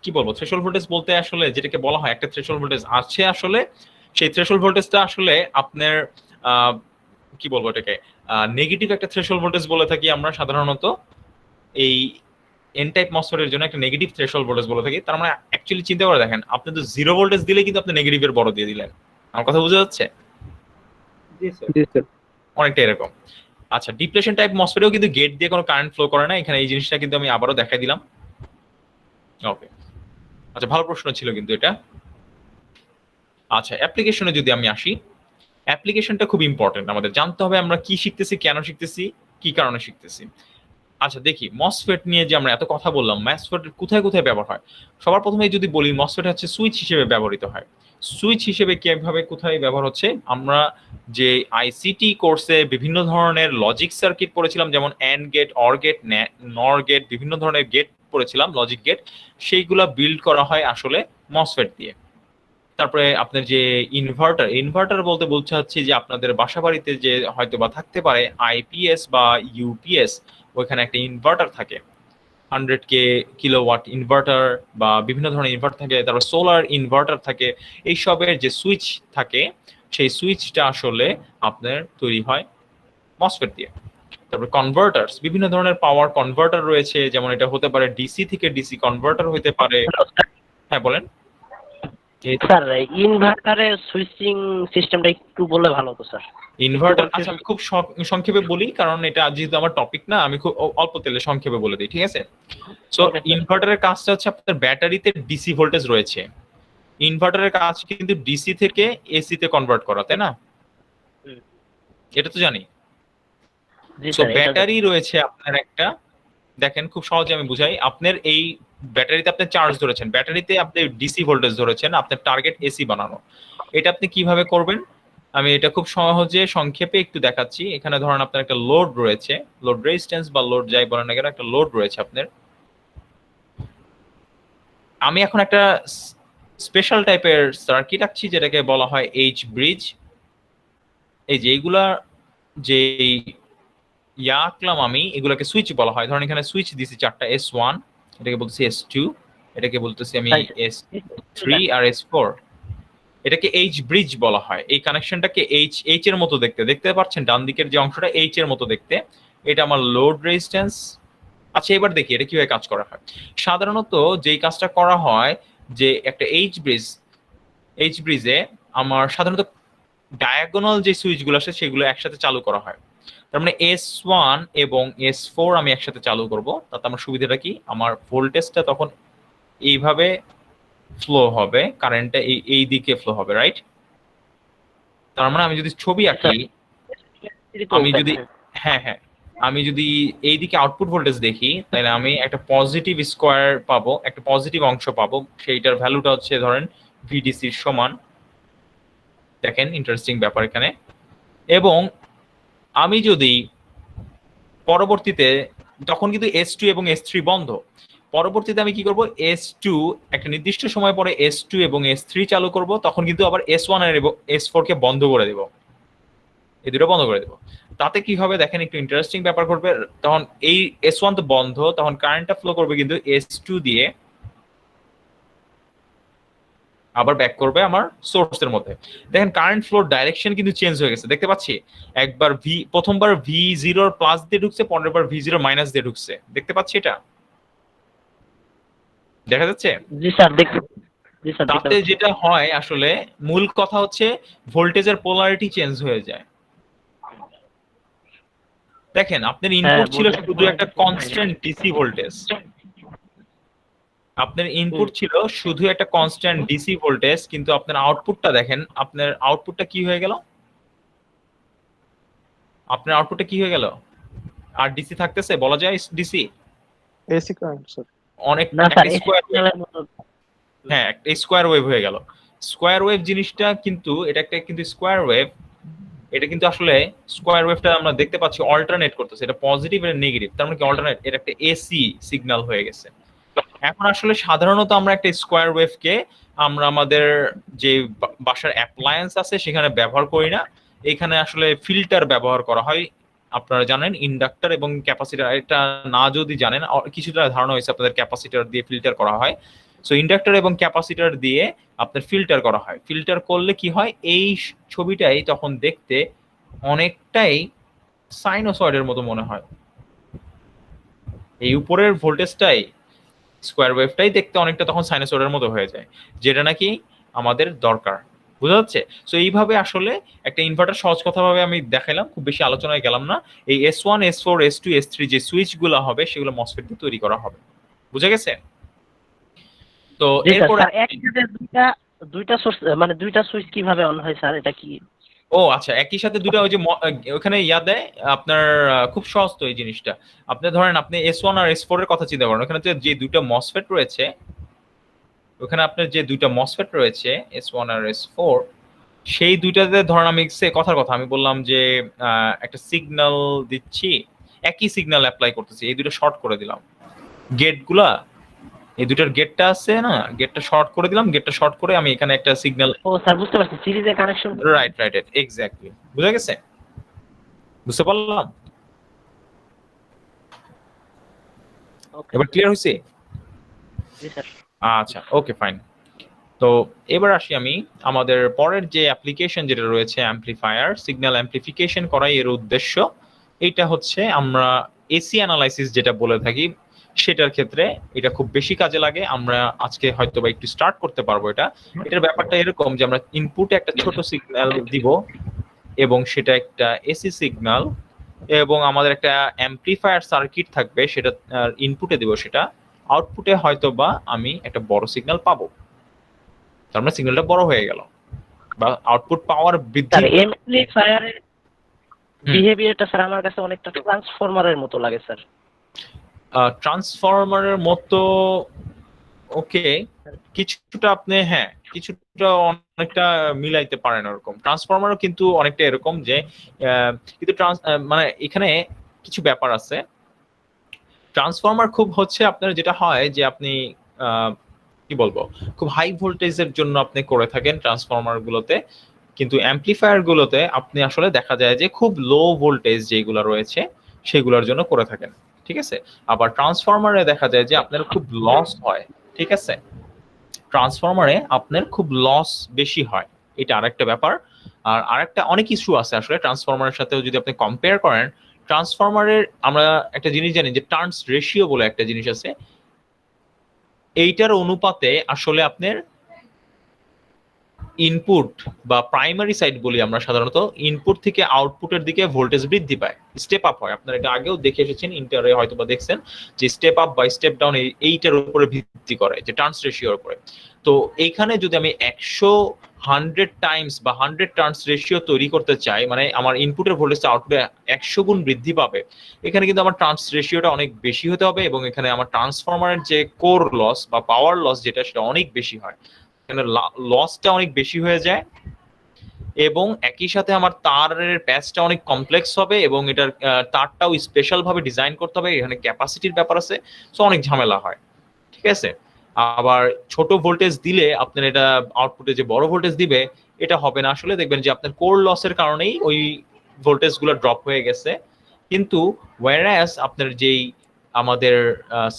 Speaker 1: কি বলবো, থ্রেশহোল্ড ভোল্টেজ বলতে আসলে যেটাকে বলা হয় একটা থ্রেশহোল্ড ভোল্টেজ আছে আসলে, সেই থ্রেশহোল্ড ভোল্টেজটা আসলে আপনার আহ, কি বলবো এটাকে, নেগেটিভ একটা থ্রেশহোল্ড ভোল্টেজ বলে থাকি আমরা সাধারণত। এই এন টাইপ মসফেটের জন্য একটা নেগেটিভ থ্রেশহোল্ড ভোল্টেজ বলে থাকি। তার মানে অ্যাকচুয়ালি চিন্তা করে দেখেন, আপনি তো জিরো ভোল্টেজ দিলে কিন্তু আপনি নেগেটিভের বড় দিয়ে দিলেন। আমার কথা বোঝা যাচ্ছে?
Speaker 2: জি স্যার।
Speaker 3: জি স্যার।
Speaker 1: অনেকটা এরকম। আচ্ছা, ডিপ্লেশন টাইপ মসফেটেও কিন্তু গেট দিয়ে কোনো কারেন্ট ফ্লো করে না, এখানে এই জিনিসটা কিন্তু আমি আবারও দেখাই দিলাম। ওকে, আচ্ছা, ভালো প্রশ্ন ছিল কিন্তু এটা। আচ্ছা, অ্যাপ্লিকেশনে যদি আমি আসি, অ্যাপ্লিকেশনটা খুব ইম্পর্টেন্ট, আমাদের জানতে হবে আমরা কি শিখতেছি, কেন শিখতেছি, কি কারণে শিখতেছি। আচ্ছা দেখি, মসফেট নিয়ে যে আমরা এত কথা বললাম, মসফেট কোথায় কোথায় ব্যবহার হয়। সবার প্রথমে যদি বলি, মসফেট হচ্ছে সুইচ হিসেবে ব্যবহৃত হয়। সুইচ হিসেবে কিভাবে কোথায় ব্যবহার হচ্ছে, আমরা যে আইসিটি কোর্সে বিভিন্ন ধরনের লজিক সার্কিট পড়েছিলাম, যেমন অ্যান্ড গেট, অর গেট, নর গেট, বিভিন্ন ধরনের গেট পড়েছিলাম, লজিক গেট, সেইগুলা বিল্ড করা হয় আসলে মসফেট দিয়ে। তারপরে আপনার যে ইনভার্টার, ইনভার্টার বলতে বলতে হচ্ছে যে আপনাদের বাসা বাড়িতে যে হয়তো বা থাকতে পারে আইপিএস বা ইউপিএস, ওইখানে একটা ইনভার্টার থাকে, 100K কিলোওয়াট ইনভার্টার বা বিভিন্ন ধরনের ইনভার্টার থাকে, তারপর সোলার ইনভার্টার থাকে। এইসবের যে সুইচ থাকে, সেই সুইচটা আসলে আপনার তৈরি হয় মসফেট দিয়ে। তারপর কনভার্টার্স, বিভিন্ন ধরনের পাওয়ার কনভার্টার রয়েছে, যেমন এটা হতে পারে ডিসি থেকে ডিসি কনভার্টার হতে পারে। হ্যাঁ বলেন।
Speaker 4: স্যার ইনভার্টারের সুইচিং সিস্টেমটা একটু বললে ভালো হতো স্যার।
Speaker 1: ইনভার্টার, আচ্ছা আমি খুব সংক্ষেপে বলি, কারণ এটা যেহেতু আমার টপিক না, আমি খুব অল্প তেলে সংক্ষেপে বলে দিই, ঠিক আছে? So
Speaker 4: Okay, sir.
Speaker 1: ইনভার্টারের কাজটা হচ্ছে আপনার ব্যাটারিতে ডিসি ভোল্টেজ রয়েছে, ইনভার্টারের কাজ কিন্তু ডিসি থেকে এসি তে কনভার্ট করা, তাই না?
Speaker 4: হুম।
Speaker 1: এটা তো জানি।
Speaker 4: জি
Speaker 1: সো
Speaker 4: স্যার, এটা
Speaker 1: ব্যাটারি রয়েছে আপনার একটা, দেখেন খুব সহজে আমি বুঝাই। আপনার এই ব্যাটারিতে আপনি চার্জ ধরেছেন, ব্যাটারিতে আপনি ডিসি ভোল্টেজ ধরেছেন, আপনার টার্গেট এসি বানানো। এটা আপনি কিভাবে করবেন আমি এটা খুব সহজে সংক্ষেপে একটু দেখাচ্ছি। এখানে ধরেন আপনার একটা লোড রয়েছে, লোড রেজিস্ট্যান্স বা লোড যাই বলেন না কেন, একটা লোড রয়েছে আপনার। আমি এখন একটা স্পেশাল টাইপের সার্কিট আঁকছি যেটাকে বলা হয় এইচ ব্রিজ। এই যে এইগুলা যে আঁকলাম আমি, এগুলোকে সুইচ বলা হয়। ধরেন এখানে সুইচ দিছি চারটা, S1, এটাকে বলতেছি S2, এটাকে বলতেছি আমি
Speaker 4: তাই
Speaker 1: S3 আর S4। এটাকে এইচ ব্রিজ বলা হয়। এই কানেকশনটাকে এইচ এর মতো দেখতে, দেখতে পাচ্ছেন ডান দিকের যে অংশটা এইচ এর মতো দেখতে, এটা আমার লোড রেজিস্ট্যান্স। আচ্ছা এবার দেখি এটা কিভাবে কাজ করা হয়। সাধারণত যেই কাজটা করা হয় যে একটা এইচ ব্রিজে আমার সাধারণত ডায়াগোনাল যে সুইচগুলো আছে সেগুলো একসাথে চালু করা হয়। তার মানে S1 এবং S4 আমি একসাথে চালু করব। তাতে আমার সুবিধাটা কি, আমার ভোল্টেজটা তখন এইভাবে ফ্লো হবে, কারেন্টটা এই দিকে ফ্লো হবে, রাইট? তার মানে আমি যদি ছবি আঁকি, আমি যদি হ্যাঁ হ্যাঁ আমি যদি এইদিকে আউটপুট ভোল্টেজ দেখি, তাহলে আমি একটা পজিটিভ স্কোয়ার পাবো, একটা পজিটিভ অংশ পাবো। সেইটার ভ্যালুটা হচ্ছে ধরেন ভিডিসির সমান। দেখেন ইন্টারেস্টিং ব্যাপার এখানে। এবং আমি যদি পরবর্তীতে, তখন কিন্তু S2 এবং S3 বন্ধ, পরবর্তীতে আমি কি করব, S2 একটা নির্দিষ্ট সময় পরে S2 এবং S3 চালু করব, তখন কিন্তু আবার S1 আর S4 কে বন্ধ করে দেব, এই দুটো বন্ধ করে দেব। তাতে কি হবে দেখেন, একটু ইন্টারেস্টিং ব্যাপার করবে। তখন এই S1 তো বন্ধ, তখন কারেন্টটা ফ্লো করবে কিন্তু S2 দিয়ে, আবার ব্যাক করবে আমার সোর্সের মধ্যে। দেখেন কারেন্ট ফ্লোর ডাইরেকশন কিন্তু চেঞ্জ হয়ে গেছে, দেখতে পাচ্ছি। একবার প্রথমবার V0 প্লাস দিয়ে ঢুকছে, পরের বার V0 মাইনাস দিয়ে ঢুকছে, দেখতে পাচ্ছি এটা দেখা যাচ্ছে।
Speaker 4: জি স্যার, দেখুন। জি স্যার,
Speaker 1: তাতে যেটা হয় আসলে মূল কথা হচ্ছে ভোল্টেজের পোলারিটি চেঞ্জ হয়ে যায়। দেখেন আপনার ইনপুট ছিল শুধু একটা কনস্ট্যান্ট ডিসি ভোল্টেজ, আপনার ইনপুট ছিল শুধু একটা কনস্ট্যান্ট ডিসি ভোল্টেজ, কিন্তু আপনার আউটপুটটা দেখেন, আপনার আউটপুটটা কি হয়ে গেল, আপনার আউটপুটটা কি হয়ে গেল, আর ডিসি থাকতেছে, বলা যায় ডিসি
Speaker 5: এসি কারেন্ট স্যার।
Speaker 1: অনেক
Speaker 4: না স্যার,
Speaker 1: স্কোয়ার, হ্যাঁ একটা স্কোয়ার ওয়েভ হয়ে গেল। স্কোয়ার ওয়েভ জিনিসটা কিন্তু এটা একটা কিন্তু স্কোয়ার ওয়েভ, এটা কিন্তু আসলে স্কোয়ার ওয়েভটা আমরা দেখতে পাচ্ছি অল্টারনেট করতেছে, এটা পজিটিভ আর নেগেটিভ, তার মানে কি অল্টারনেট, এটা একটা এসি সিগন্যাল হয়ে গেছে। এখন আসলে সাধারণত আমরা একটা স্কোয়ার ওয়েভকে আমরা আমাদের যে বাসার অ্যাপ্লায়েন্স আছে সেখানে ব্যবহার করি না, এখানে আসলে ফিল্টার ব্যবহার করা হয়। আপনারা জানেন ইন্ডাক্টর এবং ক্যাপাসিটর, এটা না যদি জানেন কিছুটা ধারণা হয়েছে আপনাদের, ক্যাপাসিটর দিয়ে ফিল্টার করা হয়। সো ইন্ডাক্টর এবং ক্যাপাসিটর দিয়ে আপনার ফিল্টার করা হয়। ফিল্টার করলে কি হয়, এই ছবিটাই তখন দেখতে অনেকটাই সাইনোসয়েডের মতো মনে হয়। এই উপরের ভোল্টেজটাই, স্কোয়ার ওয়েভটাই দেখতে অনেকটা তখন সাইনোসয়েডের মতো হয়ে যায়, যেটা নাকি আমাদের দরকার। বুঝা যাচ্ছে? সো এইভাবে আসলে একটা ইনভার্টার সহজ কথাভাবে আমি দেখাইলাম, খুব বেশি আলোচনায় গেলাম না। এই S1 S4 S2 S3 যে সুইচ গুলো হবে সেগুলো মসফেট দিয়ে তৈরি করা হবে। বুঝা গেছে? তো এরপর
Speaker 4: একসাথে দুইটা সোর্স, মানে দুইটা সুইচ কিভাবে অন হয় স্যার, এটা কি?
Speaker 1: ও আচ্ছা, একই সাথে দুটো ওই যে ওখানে দেয় আপনার, খুব সহজ তো এই জিনিসটা। আপনি ধরেন আপনি S1 আর S4 এর কথা চিন্তা করেন, ওখানে যে দুটো মসফেট রয়েছে, ওখানে আপনার যে দুইটা মসফেট রয়েছে S1 আর S4, সেই দুইটাতে ধরেন আমি কথার কথা আমি বললাম যে একটা সিগন্যাল দিচ্ছি, একই সিগন্যাল অ্যাপ্লাই করতেছি, এই দুটো শর্ট করে দিলাম গেটগুলা, এই দুটার গেটটা আছে না, গেটটা শর্ট করে দিলাম, গেটটা শর্ট করে আমি এখানে একটা সিগন্যাল।
Speaker 4: ও স্যার, বুঝতে পারছি, সিরিজে কানেকশন।
Speaker 1: রাইট রাইট এক্স্যাক্টলি, বুঝা গেছে? বুঝতে পারলাম? এবার ক্লিয়ার হয়েছে?
Speaker 4: জি স্যার।
Speaker 1: আচ্ছা ওকে ফাইন। তো এবার আসি আমি আমাদের পরের যে অ্যাপ্লিকেশন যেটা রয়েছে, অ্যাম্পলিফায়ার, সিগন্যাল অ্যাম্পলিফিকেশন করাই এর উদ্দেশ্য। এইটা হচ্ছে আমরা এসি অ্যানালাইসিস যেটা বলে থাকি, সেটার ক্ষেত্রে এটা খুব বেশি কাজে লাগে। আমরা আজকে হয়তো বা একটু স্টার্ট করতে পারবো এটা। এটার ব্যাপারটা এরকম যে আমরা ইনপুটে একটা ছোট সিগন্যাল দিব এবং সেটা একটা এসি সিগন্যাল, এবং আমাদের একটা অ্যাম্পলিফায়ার সার্কিট থাকবে, সেটা ইনপুটে দিব, সেটা আউটপুটে হয়তো বা আমি একটা বড় সিগন্যাল পাবো, তার মানে সিগন্যালটা বড় হয়ে গেল বা আউটপুট পাওয়ার বৃদ্ধি।
Speaker 4: বিহেভিয়ারটা স্যার আমার কাছে অনেকটা ট্রান্সফরমারের মতো লাগে স্যার।
Speaker 1: ট্রান্সফরমারের মতো, ওকে, কিছুটা আপনি হ্যাঁ কিছুটা অনেকটা মিলাইতে পারেন ওরকম। ট্রান্সফরমারও কিন্তু অনেকটা এরকম যে কিন্তু মানে এখানে কিছু ব্যাপার আছে। ট্রান্সফরমার খুব হচ্ছে আপনার যেটা হয় যে আপনি কি বলবো, খুব হাই ভোল্টেজের জন্য আপনি করে থাকেন ট্রান্সফরমার গুলোতে, কিন্তু অ্যাম্পলিফায়ার গুলোতে আপনি আসলে দেখা যায় যে খুব লো ভোল্টেজ যেগুলো রয়েছে সেগুলোর জন্য করে থাকেন, ঠিক আছে। আবার ট্রান্সফরমারে দেখা যায় যে আপনার খুব লস হয়, ঠিক আছে, ট্রান্সফরমারে আপনার খুব লস বেশি হয়, এটা আরেকটা ব্যাপার। আর আরেকটা অনেক ইস্যু আছে আসলে ট্রান্সফরমারের সাথেও যদি আপনি কম্পেয়ার করেন। ট্রান্সফরমারের আমরা একটা জিনিস জানি যে টার্নস রেশিও বলে একটা জিনিস আছে, এইটার অনুপাতে আসলে আপনার ইনপুট বা প্রাইমারি সাইড বলি আমরা সাধারণত, ইনপুট থেকে আউটপুটের দিকে ভোল্টেজ বৃদ্ধি পায়, স্টেপ আপ হয়। আপনারা এটা আগেও দেখে এসেছেন, ইন্টারে হয়তো বা দেখছেন যে স্টেপ আপ বা স্টেপ ডাউন এইটার উপরে ভিত্তি করে, যে টার্নস রেশিওর উপরে। তো এইখানে যদি আমি 100 টাইমস বা 100 টার্নস রেশিও তৈরি করতে চাই, মানে আমার ইনপুটের ভোল্টেজটা আউটপুটে 100 গুণ বৃদ্ধি পাবে, এখানে কিন্তু আমার টার্নস রেশিওটা অনেক বেশি হতে হবে, এবং এখানে আমার ট্রান্সফরমারের যে কোর লস বা পাওয়ার লস যেটা, সেটা অনেক বেশি হয়, এখানে লসটা অনেক বেশি হয়ে যায়। এবং একই সাথে আমার তারের প্যাচটা অনেক কমপ্লেক্স হবে, এবং এটার তারটাও স্পেশাল ভাবে ডিজাইন করতে হবে, এখানে ক্যাপাসিটির ব্যাপার আছে, সো অনেক ঝামেলা হয়, ঠিক আছে। আবার ছোট ভোল্টেজ দিলে আপনার এটা আউটপুটে যে বড় ভোল্টেজ দিবে এটা হবে না আসলে, দেখবেন যে আপনার কোর লসের কারণেই ওই ভোল্টেজ গুলো ড্রপ হয়ে গেছে। কিন্তু ওয়্যারঅ্যাজ আপনার যেই আমাদের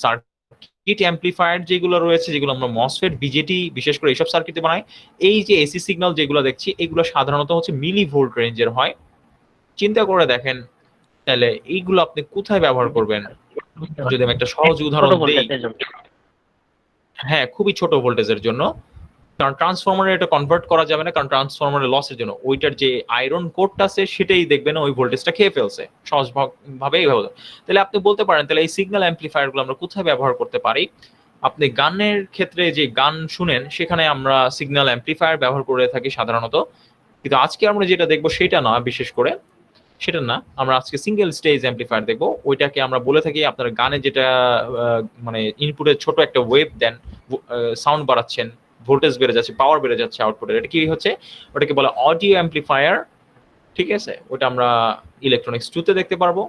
Speaker 1: সার্কিট অ্যাম্পলিফায়ার যেগুলো রয়েছে, যেগুলো আমরা মসফেট, বিজেটি বিশেষ করে এইসব সার্কিটে বানাই, এই যে এসি সিগন্যাল যেগুলো দেখছি এগুলো সাধারণত হচ্ছে মিলি ভোল্ট রেঞ্জের হয়। চিন্তা করে দেখেন তাহলে এইগুলো আপনি কোথায় ব্যবহার করবেন। যদি আমি একটা সহজ উদাহরণ দিই, হ্যাঁ খুবই ছোট ভোল্টেজের জন্য, কারণ ট্রান্সফরমারে এটা কনভার্ট করা যাবে না, কারণ ট্রান্সফরমারের লসের জন্য ওইটার যে আয়রন কোডটা আছে সেটাই দেখবেন ওই ভোল্টেজটা খেয়ে ফেলছে সহজ ভাবে এইভাবে। তাহলে আপনি বলতে পারেন তাহলে এই সিগন্যাল অ্যাম্পলিফায়ার গুলো আমরা কোথায় ব্যবহার করতে পারি। আপনি গানের ক্ষেত্রে যে গান শুনেন সেখানে আমরা সিগন্যাল অ্যাম্পলিফায়ার ব্যবহার করে থাকি সাধারণত, কিন্তু আজকে আমরা যেটা দেখবো সেটা না, বিশেষ করে সেটা না, আমরা আজকে সিঙ্গেল স্টেজ অ্যাম্পলিফায়ার দেখবো। ওইটাকে আমরা বলে থাকি আপনার গানে যেটা মানে ইনপুটে ছোট একটা ওয়েভ দেন, সাউন্ড বাড়াচ্ছেন, ভোল্টেজ বেড়ে যাচ্ছে, পাওয়ার বেড়ে যাচ্ছে আউটপুটের, এটা কি হচ্ছে, ওটাকে বলে অডিও অ্যাম্পলিফায়ার, ঠিক আছে। ওটা আমরা ইলেকট্রনিক্স 2 তে দেখতে পারবো।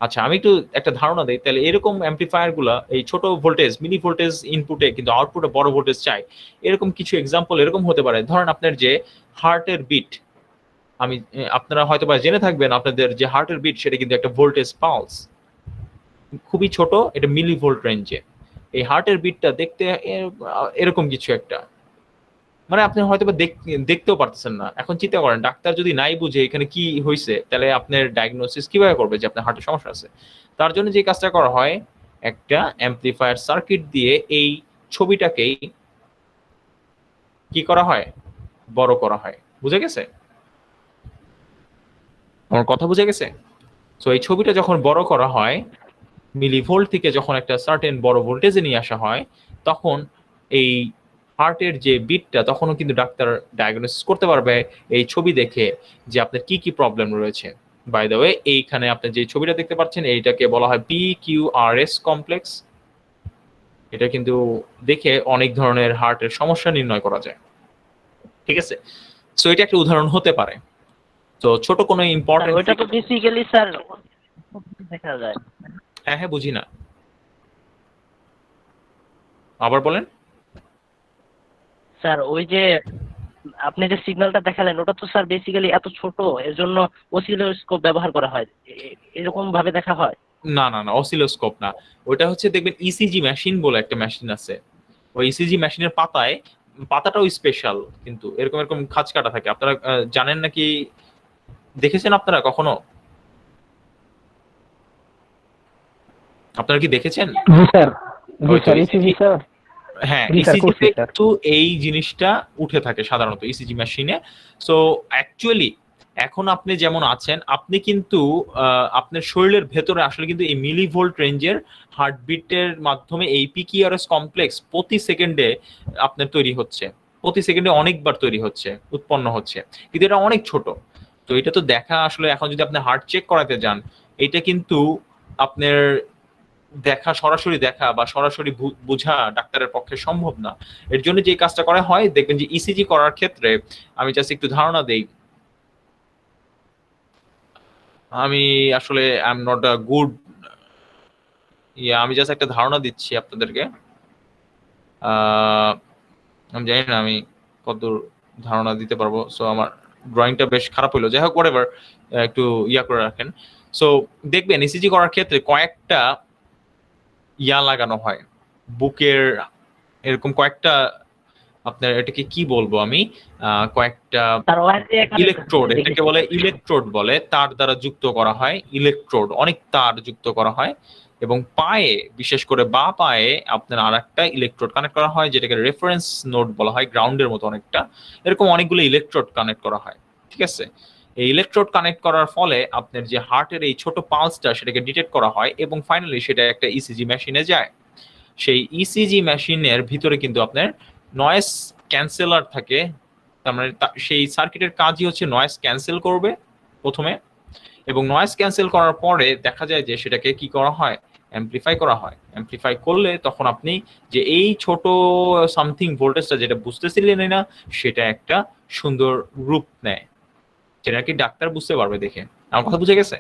Speaker 1: আচ্ছা আমি একটু একটা ধারণা দিই, তাহলে এরকম অ্যাম্পলিফায়ার গুলা এই ছোট ভোল্টেজ মিনি ভোল্টেজ ইনপুটে কিন্তু আউটপুটে বড় ভোল্টেজ চাই, এরকম কিছু এক্সাম্পল এরকম হতে পারে। ধরেন আপনার যে হার্টের বিট, আপনারা হয়তো বা জেনে থাকবেন আপনাদের যে হার্টের বিট সেটা কিন্তু একটা ভোল্টেজ পালস, খুবই ছোট, এটা মিলি ভোল্ট রেঞ্জে। এই হার্টের বিটটা দেখতে এরকম কিছু একটা, মানে আপনি হয়তো বা দেখতেও পারতেছেন না। এখন চিন্তা করেন ডাক্তার যদি নাই বুঝে এখানে কি হয়েছে, তাহলে আপনার ডায়াগনোসিস কিভাবে করবে যে আপনার হার্টের সমস্যা আছে। তার জন্য যে কাজটা করা হয়, একটা অ্যাম্পলিফায়ার সার্কিট দিয়ে এই ছবিটাকেই কি করা হয়, বড় করা হয়। বুঝে গেছে আমার কথা, বুঝে গেছে? সো এই ছবিটা যখন বড় করা হয়, মিলিভোল্ট থেকে যখন একটা সার্টেন বড় ভোল্টেজে নিয়ে আসা হয়, তখন এই হার্টের যে বিটটা তখনও কিন্তু ডাক্তার ডায়াগনোসিস করতে পারবে এই ছবি দেখে যে আপনার কি কি প্রবলেম রয়েছে। বাই দ্য ওয়ে, এইখানে আপনি যে ছবিটা দেখতে পাচ্ছেন এইটাকে বলা হয় PQRS কমপ্লেক্স। এটা কিন্তু দেখে অনেক ধরনের হার্টের সমস্যা নির্ণয় করা যায়, ঠিক আছে। সো এটা একটা উদাহরণ হতে পারে। তো ছোট কোনো ইম্পর্টেন্ট,
Speaker 4: ওইটা তো বেসিক্যালি স্যার দেখা যায়।
Speaker 1: হ্যাঁ হ্যাঁ বুঝি না, আবার বলেন।
Speaker 4: স্যার ওই যে আপনি যে সিগন্যালটা দেখালেন ওটা তো স্যার বেসিক্যালি এত ছোট, এর জন্য অসিলোস্কোপ ব্যবহার করা হয়, এরকম ভাবে দেখা হয়।
Speaker 1: না না না, অসিলোস্কোপ না, ওটা হচ্ছে দেখবেন ইসিজি মেশিন বলে একটা মেশিন আছে। ওই ইসিজি মেশিনের পাতাটাও স্পেশাল, কিন্তু এরকম এরকম খাঁজ কাটা থাকে। আপনারা জানেন নাকি, দেখেছেন আপনারা কখনো? আপনারা কি দেখেছেন?
Speaker 3: জি স্যার, জি
Speaker 1: ওই তো
Speaker 3: স্যার, ইসিজি স্যার,
Speaker 1: হ্যাঁ,
Speaker 3: জি স্যার,
Speaker 1: ইসিজি
Speaker 3: করছি
Speaker 1: তে
Speaker 3: স্যার।
Speaker 1: কিন্তু এই জিনিসটা উঠে থাকে সাধারণত ইসিজি মেশিনে। সো অ্যাকচুয়ালি এখন আপনি যেমন আছেন, আপনি কিন্তু আপনার শরীরের ভেতরে আসলে কিন্তু এই মিলিভোল্ট রেঞ্জের হার্টবিটের মাধ্যমে এই পিকিআরএস কমপ্লেক্স প্রতি সেকেন্ডে আপনার তৈরি হচ্ছে, প্রতি সেকেন্ডে অনেকবার তৈরি হচ্ছে, উৎপন্ন হচ্ছে, কিন্তু এটা অনেক ছোট। তো এটা তো দেখা আসলে এখন যদি আপনি হার্ট চেক করাতে যান, এটা কিন্তু আপনার দেখা সরাসরি দেখা বা সরাসরি বোঝা ডাক্তারের পক্ষে সম্ভব না। এর জন্য যে কাজটা করা হয় দেখবেন যে ইসিজি করার ক্ষেত্রে, আমি জাস্ট একটু ধারণা দেই, আমি আসলে I am not a good, আমি জাস্ট একটা ধারণা দিচ্ছি আপনাদেরকে। আমি জানি না আমি কত ধারণা দিতে পারবো। সো আমার ড্রয়িংটা বেশ খারাপ হইলো, যাই হোক হোয়াটএভার, একটু করে রাখেন। সো দেখবেন ইসিজি করার ক্ষেত্রে কয়েকটা লাগানো হয় বুকের, এরকম কয়েকটা, আপনার এটাকে কি বলবো আমি, কয়েকটা
Speaker 4: তার ওয়ার দিয়ে
Speaker 1: ইলেকট্রোড, এটাকে বলে ইলেকট্রোড বলে, তার দ্বারা যুক্ত করা হয়, ইলেকট্রোড অনেক তার যুক্ত করা হয়, এবং পায়ে, বিশেষ করে বা পায়ে আপনার আর একটা ইলেকট্রোড কানেক্ট করা হয়, যেটাকে রেফারেন্স নোড বলা হয়, গ্রাউন্ডের মতো অনেকটা, এরকম অনেকগুলো ইলেকট্রোড কানেক্ট করা হয়। ঠিক আছে, এই ইলেকট্রোড কানেক্ট করার ফলে আপনার যে হার্টের এই ছোট পালসটা সেটাকে ডিটেক্ট করা হয়, এবং ফাইনালি সেটা একটা ইসিজি মেশিনে যায়। সেই ইসিজি মেশিনের ভিতরে কিন্তু আপনার নয়েজ ক্যান্সেলার থাকে, তার মানে সেই সার্কিটের কাজই হচ্ছে নয়েজ ক্যান্সেল করবে প্রথমে, এবং নয়েজ ক্যান্সেল করার পরে দেখা যায় যে সেটাকে কি করা হয়, অ্যাম্পলিফাই করা হয়। অ্যাম্পলিফাই করলে তখন আপনি যে এই ছোট সামথিং ভোল্টেজটা যেটা বুঝতেছিলেন না, সেটা একটা সুন্দর রূপ নেয়, যেটা কি ডাক্তার বুঝতে পারবে দেখে। আমার কথা বুঝে গেছে?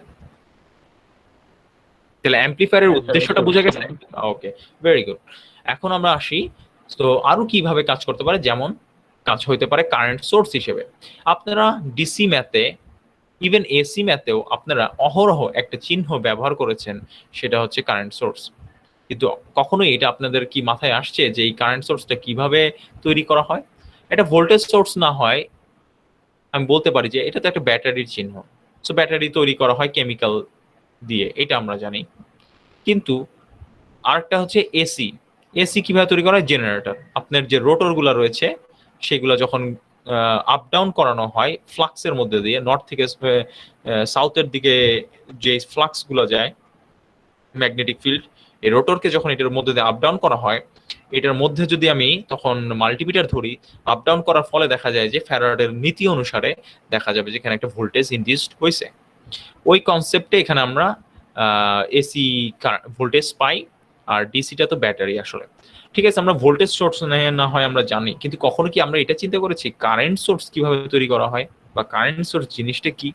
Speaker 1: তাহলে অ্যাম্পলিফায়ারের উদ্দেশ্যটা বুঝে গেছে? ওকে, ভেরি গুড। এখন আমরা আসি, তো আরো কিভাবে কাজ করতে পারে, যেমন কাজ হইতে পারে কারেন্ট সোর্স হিসেবে। আপনারা ডিসি ম্যাথে, ইভেন এসি ম্যাথেও আপনারা অহরহ একটা চিহ্ন ব্যবহার করেছেন, সেটা হচ্ছে কারেন্ট সোর্স। কিন্তু কখনোই এটা আপনাদের কি মাথায় আসছে যে এই কারেন্ট সোর্সটা কিভাবে তৈরি করা হয়? এটা ভোল্টেজ সোর্স না হয়, আমি বলতে পারি যে এটা তো একটা ব্যাটারির চিহ্ন। সো ব্যাটারি তৈরি করা হয় কেমিক্যাল দিয়ে, এটা আমরা জানি। কিন্তু আরেকটা হচ্ছে এসি। এসি কিভাবে তৈরি করা হয়? জেনারেটর। আপনার যে রোটরগুলো রয়েছে সেগুলো যখন আপ ডাউন করানো হয় ফ্লাক্সের মধ্যে দিয়ে, নর্থ থেকে সাউথের দিকে যে ফ্লাক্সগুলো যায়, ম্যাগনেটিক ফিল্ড, এই রোটরকে যখন এটার মধ্যে দিয়ে আপ ডাউন করা হয়, এটার মধ্যে যদি আমি তখন মাল্টিমিটার ধরি, আপ ডাউন করার ফলে দেখা যায় যে ফ্যারাডের নীতি অনুসারে দেখা যাবে যে এখানে একটা ভোল্টেজ ইনডিউসড হয়েছে। ওই কনসেপ্টে এখানে আমরা এসি ভোল্টেজ পাই, আর ডিসিটা তো ব্যাটারি আসলে। ঠিক আছে, আমরা ভোল্টেজ সোর্স না হয় আমরা জানি, কিন্তু কখনো কি আমরা এটা চিন্তা করেছি কারেন্ট সোর্স কিভাবে তৈরি করা হয়, বা কারেন্ট সোর্স জিনিসটা কি?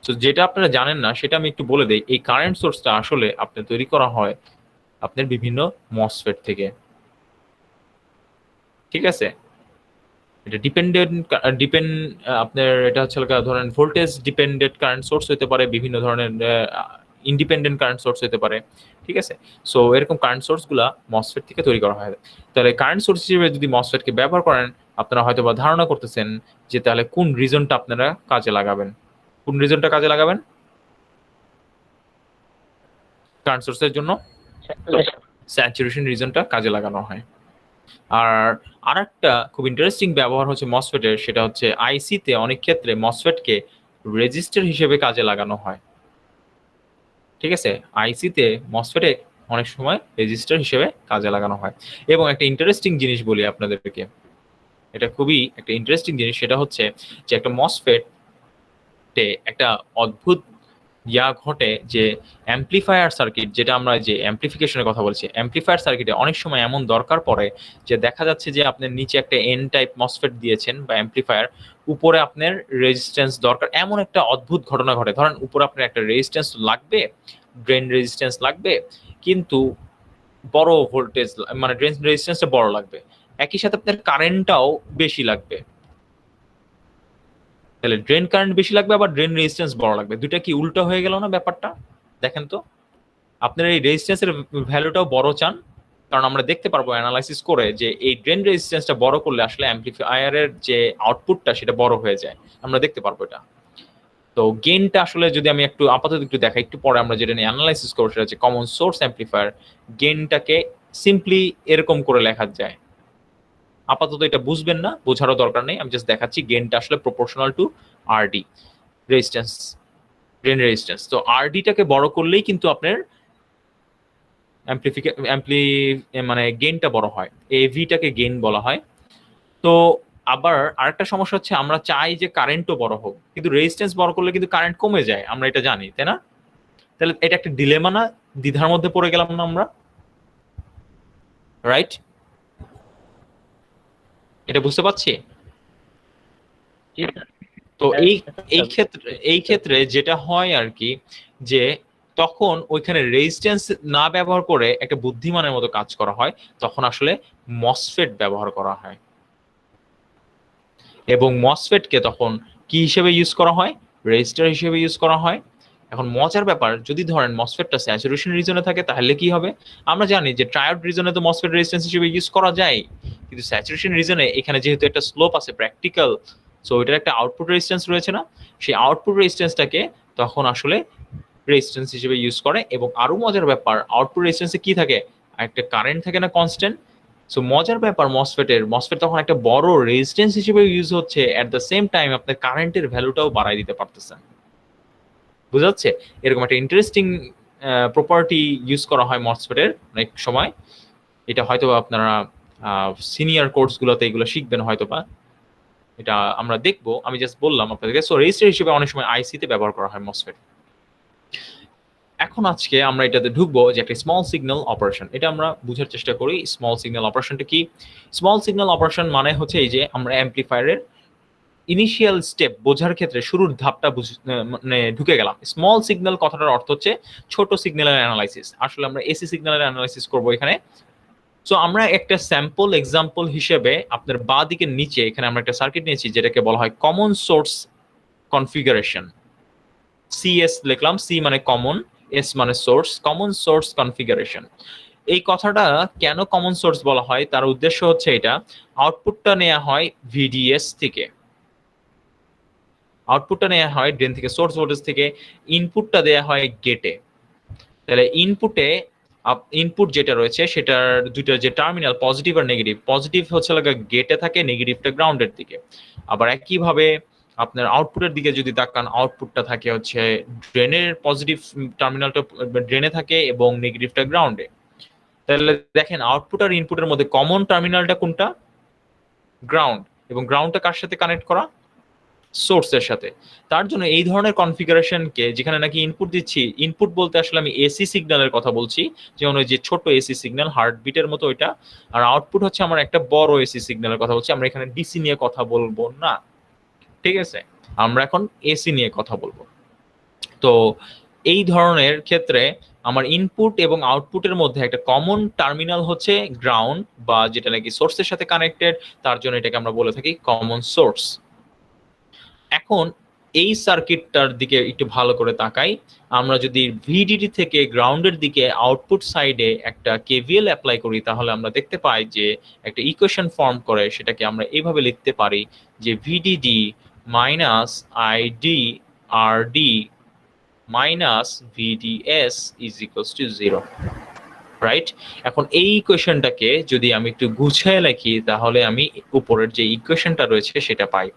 Speaker 1: তো যেটা আপনারা জানেন না সেটা আমি একটু বলে দেই। এই কারেন্ট সোর্সটা আসলে আপনার তৈরি করা হয় আপনার বিভিন্ন মসফেট থেকে। ঠিক আছে, এটা আপনার এটা হচ্ছে ধরেন ভোল্টেজ ডিপেন্ডেন্ট কারেন্ট সোর্স হতে পারে, বিভিন্ন ধরনের ইন্ডিপেন্ডেন্ট কারেন্ট সোর্স হতে পারে। ঠিক আছে, সো এরকম কারেন্ট সোর্সগুলা মসফেট থেকে তৈরি করা হয়। তাহলে কারেন্ট সোর্স হিসেবে যদি মসফেটকে ব্যবহার করেন, আপনারা হয়তো বা ধারণা করতেছেন যে তাহলে কোন রিজনটা আপনারা কাজে লাগাবেন। কোন রিজনটা কাজে লাগাবেন কারেন্ট সোর্সের জন্য? স্যাচুরেশন রিজনটা কাজে লাগানো হয়। আর আরেকটা খুব ইন্টারেস্টিং ব্যবহার হচ্ছে মসফেটের, সেটা হচ্ছে আইসিতে অনেক ক্ষেত্রে মসফেটকে রেজিস্টার হিসেবে কাজে লাগানো হয়। ঠিক আছে, আইসিতে মসফেটে অনেক সময় রেজিস্টার হিসেবে কাজে লাগানো হয়। এবং একটা ইন্টারেস্টিং জিনিস বলি আপনাদেরকে, এটা খুবই একটা ইন্টারেস্টিং জিনিস, সেটা হচ্ছে যে একটা মসফেটে একটা অদ্ভুত ঘটে যে অ্যাম্পলিফায়ার সার্কিট, যেটা আমরা যে অ্যাম্পলিফিকেশনের কথা বলছি, অ্যাম্পলিফায়ার সার্কিটে অনেক সময় এমন দরকার পড়ে যে দেখা যাচ্ছে যে আপনার নিচে একটা এন টাইপ মসফেট দিয়েছেন বা অ্যাম্পলিফায়ার, উপরে আপনার রেজিস্ট্যান্স দরকার, এমন একটা অদ্ভুত ঘটনা ঘটে। ধরেন উপরে আপনার একটা রেজিস্ট্যান্স লাগবে, ড্রেন রেজিস্ট্যান্স লাগবে, কিন্তু বড় ভোল্টেজ, মানে ড্রেন রেজিস্ট্যান্সটা বড় লাগবে, একই সাথে আপনার কারেন্টটাও বেশি লাগবে। তাহলে ড্রেন কারেন্ট বেশি লাগবে, আবার ড্রেন রেজিস্ট্যান্স বড় লাগবে, দুইটা কি উল্টো হয়ে গেল না ব্যাপারটা? দেখেন তো, আপনার এই রেজিস্ট্যান্সের ভ্যালুটাও বড় চান, কারণ আমরা দেখতে পারবো অ্যানালাইসিস করে যে এই ড্রেন রেজিস্ট্যান্সটা বড় করলে আসলে অ্যাম্পলিফায়ারের যে আউটপুটটা সেটা বড় হয়ে যায়, আমরা দেখতে পারবো এটা। তো গেইনটা আসলে যদি আমি একটু আপাতত একটু দেখাই, একটু পরে আমরা যেটা নিয়ে অ্যানালাইসিস করবো সেটা হচ্ছে কমন সোর্স অ্যাম্পলিফায়ার। গেইনটাকে সিম্পলি এরকম করে লেখা যায়, আপাতত এটা বুঝবেন না, বোঝারও দরকার নেই, আমি জাস্ট দেখাচ্ছি গেইনটা আসলে proportional to RD, resistance, drain resistance. তো আরডিটাকে বড় করলেই কিন্তু আপনার মানে গেইনটা বড় হয়, এভিটাকে গেইন বলা হয়। তো আবার আরেকটা সমস্যা হচ্ছে আমরা চাই যে কারেন্টও বড় হোক, কিন্তু রেজিস্ট্যান্স বড় করলে কিন্তু কারেন্ট কমে যায়, আমরা এটা জানি তাই না? তাহলে এটা একটা ডিলেমা না, দ্বিধার মধ্যে পড়ে গেলাম না আমরা, রাইট? এটা বুঝতে পারছি।
Speaker 4: জি স্যার।
Speaker 1: তো এই ক্ষেত্রে যেটা হয় আর কি, যে তখন ওইখানে রেজিস্ট্যান্স না ব্যবহার করে একটা বুদ্ধিমানের মতো কাজ করা হয়, তখন আসলে মসফেট ব্যবহার করা হয়, এবং মসফেটকে তখন কি হিসেবে ইউজ করা হয়? রেজিস্টার হিসেবে ইউজ করা হয়। এখন মজার ব্যাপার, যদি ধরেন মসফেটটা স্যাচুরেশন রিজনে থাকে তাহলে কি হবে? আমরা জানি যে ট্রায়োড রিজনে তো মসফেট রেজিস্ট্যান্স হিসেবে ইউজ করা যায়, কিন্তু স্যাচুরেশন রিজনে এখানে যেহেতু একটা স্লোপ আছে প্র্যাকটিক্যাল, সো এটার একটা আউটপুট রেজিস্ট্যান্স রয়েছে না, সেই আউটপুট রেজিস্ট্যান্সটাকে তখন আসলে রেজিস্ট্যান্স হিসেবে ইউজ করে। এবং আরো মজার ব্যাপার, আউটপুট রেজিস্ট্যান্সে কি থাকে? একটা কারেন্ট থাকে না, কনস্ট্যান্ট। সো মজার ব্যাপার, মসফেট তখন একটা বড় রেজিস্ট্যান্স হিসেবে ইউজ হচ্ছে, এট দ্য সেম টাইম আপনার কারেন্টের ভ্যালুটাও বাড়াই দিতে পারতেছেন। বুঝা যাচ্ছে? এরকম একটা ইন্টারেস্টিং প্রপার্টি ইউজ করা হয় মসফেটের অনেক সময়। এটা হয়তো আপনারা সিনিয়র কোর্সগুলোতে এগুলো শিখবেন হয়তো বা, এটা আমরা দেখবো, আমি জাস্ট বললাম আপনাদেরকে। সো রেজিস্টার হিসেবে অনেক সময় আইসিতে ব্যবহার করা হয় মসফেট। এখন আজকে আমরা এটাতে ঢুকবো যে একটা স্মল সিগন্যাল অপারেশন, এটা আমরা বুঝার চেষ্টা করি। স্মল সিগন্যাল অপারেশনটা কি? স্মল সিগন্যাল অপারেশন মানে হচ্ছে এই যে আমরা অ্যাম্পলিফায়ারের ইনিশিয়াল স্টেপ বোঝার ক্ষেত্রে শুরুর ধাপটা মানে ঢুকে গেলাম। স্মল সিগন্যাল কথাটার অর্থ হচ্ছে ছোট সিগন্যালের অ্যানালাইসিস। আসলে আমরা এসি সিগন্যালের অ্যানালাইসিস করবো এখানে। সো আমরা একটা স্যাম্পল এক্সাম্পল হিসেবে আপনার বাঁ দিকের নিচে এখানে আমরা একটা সার্কিট নিয়েছি যেটাকে বলা হয় কমন সোর্স কনফিগারেশন। সিএস লিখলাম, সি মানে কমন, এস মানে সোর্স, কমন সোর্স কনফিগারেশন। এই কথাটা কেন কমন সোর্স বলা হয় তার উদ্দেশ্য হচ্ছে এটা, আউটপুটটা নেওয়া হয় ভিডিএস থেকে, আউটপুটটা নেওয়া হয় ড্রেন থেকে, সোর্স ভোল্টেজ থেকে, ইনপুটটা দেয়া হয় গেটে। তাহলে ইনপুট যেটা রয়েছে সেটার দুইটা যে টার্মিনাল পজিটিভ আর নেগেটিভ, পজিটিভ হচ্ছে লাগা গেটে থাকে, নেগেটিভটা গ্রাউন্ডের দিকে। আবার একইভাবে আপনার আউটপুটের দিকে যদি তাকান, আউটপুটটা থাকে হচ্ছে ড্রেনের পজিটিভ টার্মিনালটা ড্রেনে থাকে এবং নেগেটিভটা গ্রাউন্ডে। তাহলে দেখেন আউটপুট আর ইনপুটের মধ্যে কমন টার্মিনালটা কোনটা? গ্রাউন্ড। এবং গ্রাউন্ডটা কার সাথে কানেক্ট করা? সোর্সের সাথে। তার জন্য এই ধরনের কনফিগারেশনকে, যেখানে নাকি ইনপুট দিচ্ছি, ইনপুট বলতে আসলে আমি এসি সিগন্যালের কথা বলছি, যেমন ওই যে ছোট এসি সিগন্যাল হার্টবিটের মতো ওইটা, আর আউটপুট হচ্ছে আমার একটা বড় এসি সিগন্যালের কথা বলছি। আমরা এখানে ডিসি নিয়ে কথা বলবো না, ঠিক আছে? আমরা এখন এসি নিয়ে কথা বলবো। তো এই ধরনের ক্ষেত্রে আমার ইনপুট এবং আউটপুটের মধ্যে একটা কমন টার্মিনাল হচ্ছে গ্রাউন্ড, বা যেটা নাকি সোর্সের সাথে কানেক্টেড, তার জন্য এটাকে আমরা বলে থাকি কমন সোর্স। এখন এই সার্কিটটার দিকে একটু ভালো করে তাকাই। আমরা যদি ভিডিডি থেকে গ্রাউন্ডের দিকে আউটপুট সাইডে একটা কেভিএল অ্যাপ্লাই করি, তাহলে আমরা দেখতে পাই যে একটা ইকুয়েশন ফর্ম করে, সেটাকে আমরা এইভাবে লিখতে পারি যে VDD minus ID RD minus VDS is equals to 0, right? এখন এই ইকুয়েশনটাকে যদি আমি একটু গুছিয়ে লিখি, তাহলে আমি উপরের যে ইকুয়েশনটা রয়েছে সেটা পাই,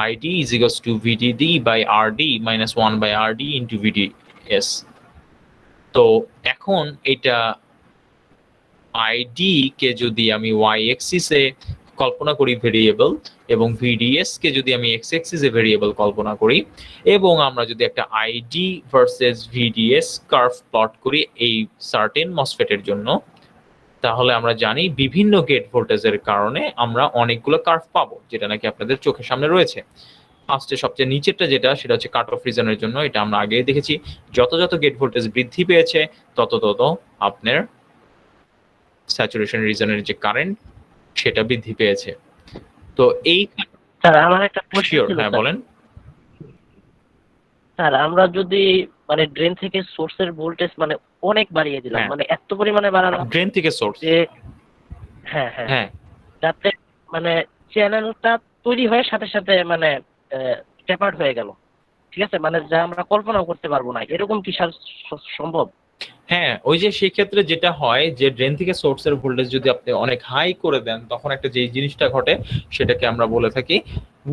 Speaker 1: ID is equals to VDD by RD minus 1 by RD into VDS. তো এখন এটা আইডি কে যদি আমি ওয়াই এক্সিসে কল্পনা করি ভেরিয়েবল, এবং ভিডিএস কে যদি আমি এক্স এক্সিসে ভেরিয়েবল কল্পনা করি, এবং আমরা যদি একটা ID versus VDS curve plot করি এই সার্টেন মসফেটের জন্য, তাহলে আমরা জানি বিভিন্ন গেট ভোল্টেজের কারণে আমরা অনেকগুলো কার্ভ পাবো, যেটা নাকি আপনাদের চোখের সামনে রয়েছে। ফার্স্টে সবচেয়ে নিচেরটা যেটা, সেটা হচ্ছে কাট অফ রিজনের জন্য, এটা আমরা আগেই দেখেছি। যত যত গেট ভোল্টেজ বৃদ্ধি পেয়েছে তত তত আপনার স্যাচুরেশন রিজনের যে কারেন্ট সেটা বৃদ্ধি পেয়েছে। তো এই
Speaker 4: স্যার আমার একটা প্রশ্ন
Speaker 1: শিওর,
Speaker 4: ছিল
Speaker 1: হ্যাঁ
Speaker 4: স্যার।
Speaker 1: বলেন।
Speaker 4: স্যার আমরা যদি মানে ড্রেন থেকে সোর্সের ভোল্টেজ মানে অনেক বাড়িয়ে দিলাম,
Speaker 1: হ্যাঁ।
Speaker 4: মানে এত পরিমাণে বাড়ালাম
Speaker 1: ড্রেন থেকে সোর্স,
Speaker 4: যে হ্যাঁ হ্যাঁ
Speaker 1: হ্যাঁ
Speaker 4: যাতে মানে চ্যানেলটা তৈরি হয়ে সাথে সাথে মানে টেপার্ড হয়ে গেল, ঠিক আছে? মানে যা আমরা কল্পনাও করতে পারবো না, এরকম কি স্যার সম্ভব?
Speaker 1: হ্যাঁ, ওই যে সেই ক্ষেত্রে যেটা হয় যে ড্রেন থেকে সোর্সের ভোল্টেজ যদি আপনি অনেক হাই করে দেন, তখন একটা যে জিনিসটা ঘটে সেটাকে আমরা বলে থাকি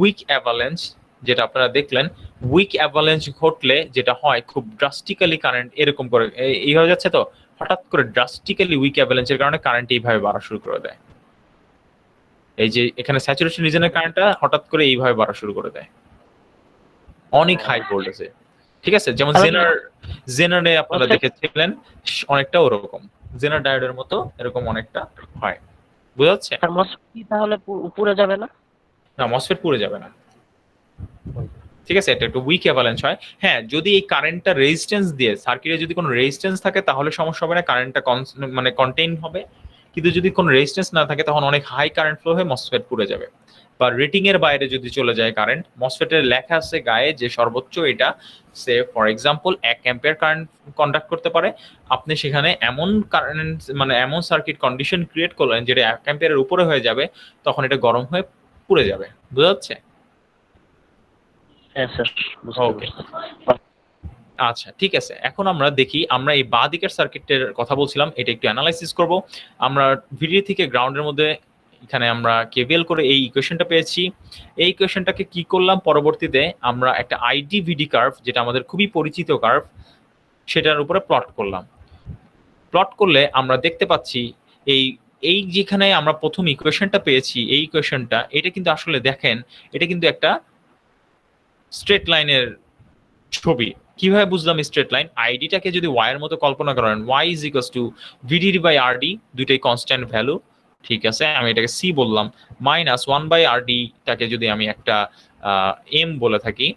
Speaker 1: উইক অ্যাভালেন্স। যেটা আপনারা দেখলেন, উইক অ্যাভালেন্স ঘটলে যেটা হয়, খুব ড্রাস্টিক্যালি কারেন্ট এরকম করে এই হয়ে যাচ্ছে, তো হঠাৎ করে ড্রাস্টিক্যালি উইক অ্যাভালেন্সের কারণে কারেন্ট এইভাবে বাড়া শুরু করে দেয়। এই যে এখানে স্যাচুরেশন রিজনের কারেন্টটা হঠাৎ করে এইভাবে বাড়া শুরু করে দেয় অনেক হাই ভোল্টেজে। ঠিক আছে, যেমন জেনারে আপনারা দেখেছিলেন অনেকটা ওরকম, জেনার ডায়োডের মতো এরকম অনেকটা হয়, বুঝা যাচ্ছে?
Speaker 4: আর মসফেট কি তাহলে উপরে যাবে না?
Speaker 1: না, মসফেট পুড়ে যাবে না। ঠিক আছে, এটা একটু উইক অ্যাভালান্স হয়। হ্যাঁ, যদি এই কারেন্টটা রেজিস্ট্যান্স দিয়ে সার্কিটে যদি কোনো রেজিস্ট্যান্স থাকে তাহলে সমস্যা হবে না, কারেন্টটা মানে কন্টেইন হবে। কিন্তু যদি কোনো রেজিস্ট্যান্স না থাকে তখন অনেক হাই কারেন্ট ফ্লো হয়ে মসফেট পুড়ে যাবে। বা রেটিং এর বাইরে যদি চলে যায় কারেন্ট, মসফেটের লেখা আছে গায়ে যে সর্বোচ্চ এটা সে for example 1 ampere current conduct করতে পারে, আপনি সেখানে এমন কারেন্ট মানে এমন সার্কিট কন্ডিশন ক্রিয়েট করলেন যেটা 1 অ্যাম্পিয়ারের উপরে হয়ে যাবে, তখন এটা গরম হয়ে পুড়ে যাবে। বুঝা যাচ্ছে?
Speaker 4: হ্যাঁ স্যার,
Speaker 1: ওকে, আচ্ছা ঠিক আছে। এখন আমরা দেখি, আমরা এই বাঁ দিকের সার্কিটের কথা বলছিলাম, এটা একটু অ্যানালাইসিস করব। আমরা ভিডিও থেকে গ্রাউন্ডের মধ্যে এখানে আমরা কেভিএল করে এই ইকুয়েশনটা পেয়েছি। এই ইকুয়েশনটাকে কি করলাম, পরবর্তীতে আমরা একটা আইডি ভিডি কার্ভ, যেটা আমাদের খুবই পরিচিত কার্ভ, সেটার উপরে প্লট করলাম। প্লট করলে আমরা দেখতে পাচ্ছি এই এই যেখানে আমরা প্রথম ইকুয়েশনটা পেয়েছি, এই ইকুয়েশনটা এটা কিন্তু আসলে দেখেন, এটা কিন্তু একটা স্ট্রেট লাইনের ছবি। কিভাবে বুঝলাম স্ট্রেট লাইন? আইডিটাকে যদি ওয়াই এর মতো কল্পনা করেন, Y is equals to VDD by RD, দুইটাই কনস্ট্যান্ট ভ্যালু। ঠিক আছে, আমি এটাকে সি বললাম, মাইনাস 1 বাই আরডি টাকে যদি আমি একটা এম বলে থাকি,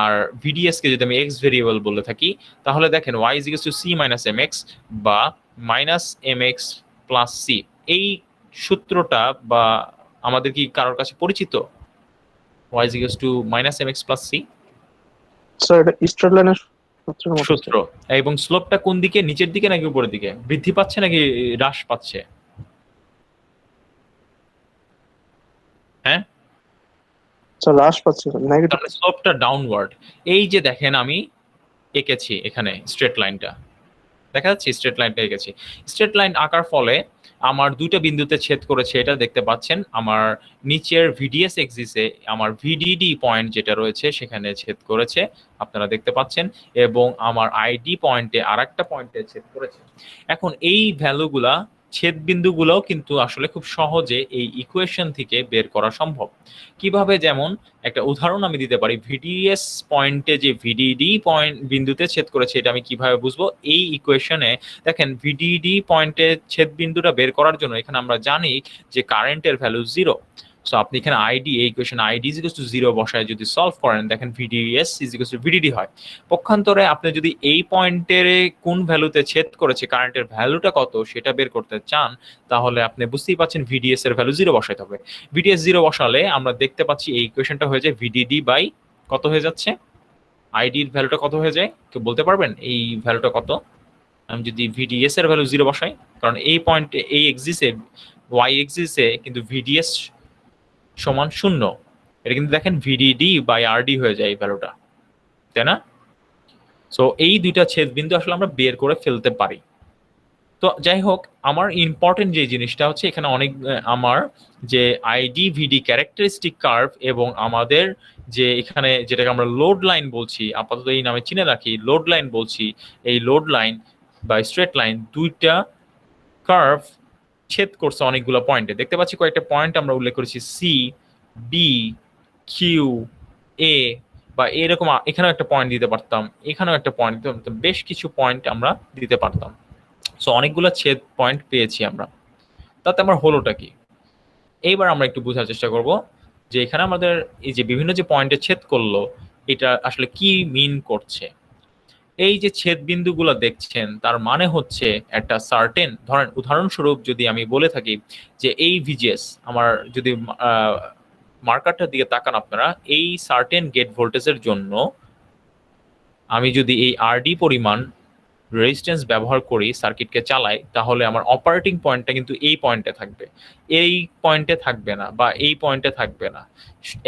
Speaker 1: আর ভিডিএস কে যদি আমি এক্স ভেরিয়েবল বলে থাকি, তাহলে দেখেন Y is equals to C minus M X বা minus M X plus C. এই সূত্রটা বা আমাদের কি কারোর কাছে পরিচিত? Y is equals to minus M X plus C
Speaker 5: sir এটা স্ট্রেট লাইনের সূত্রের মতো।
Speaker 1: সূত্র। এবং স্লোপটা কোন দিকে, নিচের দিকে নাকি উপরের দিকে, বৃদ্ধি পাচ্ছে নাকি হ্রাস পাচ্ছে? হ্যাঁ,
Speaker 5: স্যার হ্রাস পাচ্ছে নেগেটিভ।
Speaker 1: তাহলে স্লোপটা ডাউনওয়ার্ড। এই যে দেখেন আমি এঁকেছি এখানে স্ট্রেট লাইনটা, দেখা যাচ্ছে স্ট্রেট লাইনটা এঁকেছি। স্ট্রেট লাইন আঁকার ফলে আমার দুটো বিন্দুতে ছেদ করেছে, এটা দেখতে পাচ্ছেন। আমার নিচের ভিডিএস এক্সিসে আমার ভিডিডি পয়েন্ট যেটা রয়েছে সেখানে ছেদ করেছে, আপনারা দেখতে পাচ্ছেন। এবং আমার আইডি পয়েন্টে আরেকটা পয়েন্টে ছেদ করেছে। এখন এই ভ্যালুগুলা, ছেদ বিন্দুগুলোও কিন্তু আসলে খুব সহজে এই ইকুয়েশন থেকে বের করা সম্ভব। কিভাবে? যেমন একটা উদাহরণ আমি দিতে পারি, ভিডিএস পয়েন্টে যে ভিডিডি পয়েন্ট বিন্দুতে ছেদ করেছে, এটা আমি কিভাবে বুঝবো? এই ইকুয়েশনে দেখেন ভিডিডি পয়েন্টে ছেদ বিন্দুটা বের করার জন্য এখানে আমরা জানি যে কারেন্টের ভ্যালু 0। সো আপনি এখানে আইডি, এই equation ID is equals to 0 বসায় যদি সলভ করেন, দেখেন VDS is equals to VDD হয়। পক্ষান্তরে আপনি যদি এই পয়েন্টের কোন ভ্যালুতে ছেদ করেছে, কারেন্টের ভ্যালুটা কত সেটা বের করতে চান, তাহলে আপনি বুঝতেই পাচ্ছেন ভিডিএস এর ভ্যালু 0 বসাইতে হবে। ভিডিএস 0 বসালে আমরা দেখতে পাচ্ছি এই ইকুয়েশনটা হয়ে যায় ভিডিডি বাই কত হয়ে যাচ্ছে, আইডির ভ্যালুটা কত হয়ে যায়? কেউ বলতে পারবেন এই ভ্যালুটা কত? আমি যদি ভিডিএস এর ভ্যালু 0 বসাই, কারণ এই পয়েন্টে এই এক্সিসে ওয়াই এক্সিসে কিন্তু ভিডিএস সমান 0, এটা কিন্তু দেখেন ভিডিডি বাই আরডি হয়ে যায় এই ভ্যালুটা, তাই না? সো এই দুইটা ছেদ বিন্দু আসলে আমরা বের করে ফেলতে পারি। তো যাই হোক, আমার ইম্পর্টেন্ট যে জিনিসটা হচ্ছে এখানে অনেক আমার যে আইডি ভিডি ক্যারেক্টারিস্টিক কার্ভ এবং আমাদের যে এখানে যেটাকে আমরা লোড লাইন বলছি, আপাতত এই নামে চিনে রাখি, লোড লাইন বলছি, এই লোড লাইন বা স্ট্রেট লাইন দুইটা কার্ভ ছেদ করছে অনেকগুলো পয়েন্টে। দেখতে পাচ্ছি কয়েকটা পয়েন্ট আমরা উল্লেখ করেছি, সি, বি, কিউ, এ বা এরকম। এখানেও একটা পয়েন্ট দিতে পারতাম, এখানেও একটা পয়েন্ট দিতে পারতাম, বেশ কিছু পয়েন্ট আমরা দিতে পারতাম। সো অনেকগুলো ছেদ পয়েন্ট পেয়েছি আমরা। তাতে আমার হলোটা কি? এইবার আমরা একটু বোঝার চেষ্টা করব যে এখানে আমাদের এই যে বিভিন্ন যে পয়েন্টে ছেদ করলো, এটা আসলে কি মিন করছে। এই যে ছেদ বিন্দুগুলো দেখছেন, তার মানে হচ্ছে একটা সার্টেন, ধরেন উদাহরণস্বরূপ যদি আমি বলে থাকি যে এই ভিজিএস, আমার যদি মার্কারটার দিকে তাকান আপনারা, এই সার্টেন গেট ভোল্টেজের জন্য আমি যদি এই আরডি পরিমাণ রেজিস্ট্যান্স ব্যবহার করি, সার্কিটকে চালাই, তাহলে আমার অপারেটিং পয়েন্টটা কিন্তু এই পয়েন্টে থাকবে, এই পয়েন্টে থাকবে না, বা এই পয়েন্টে থাকবে না,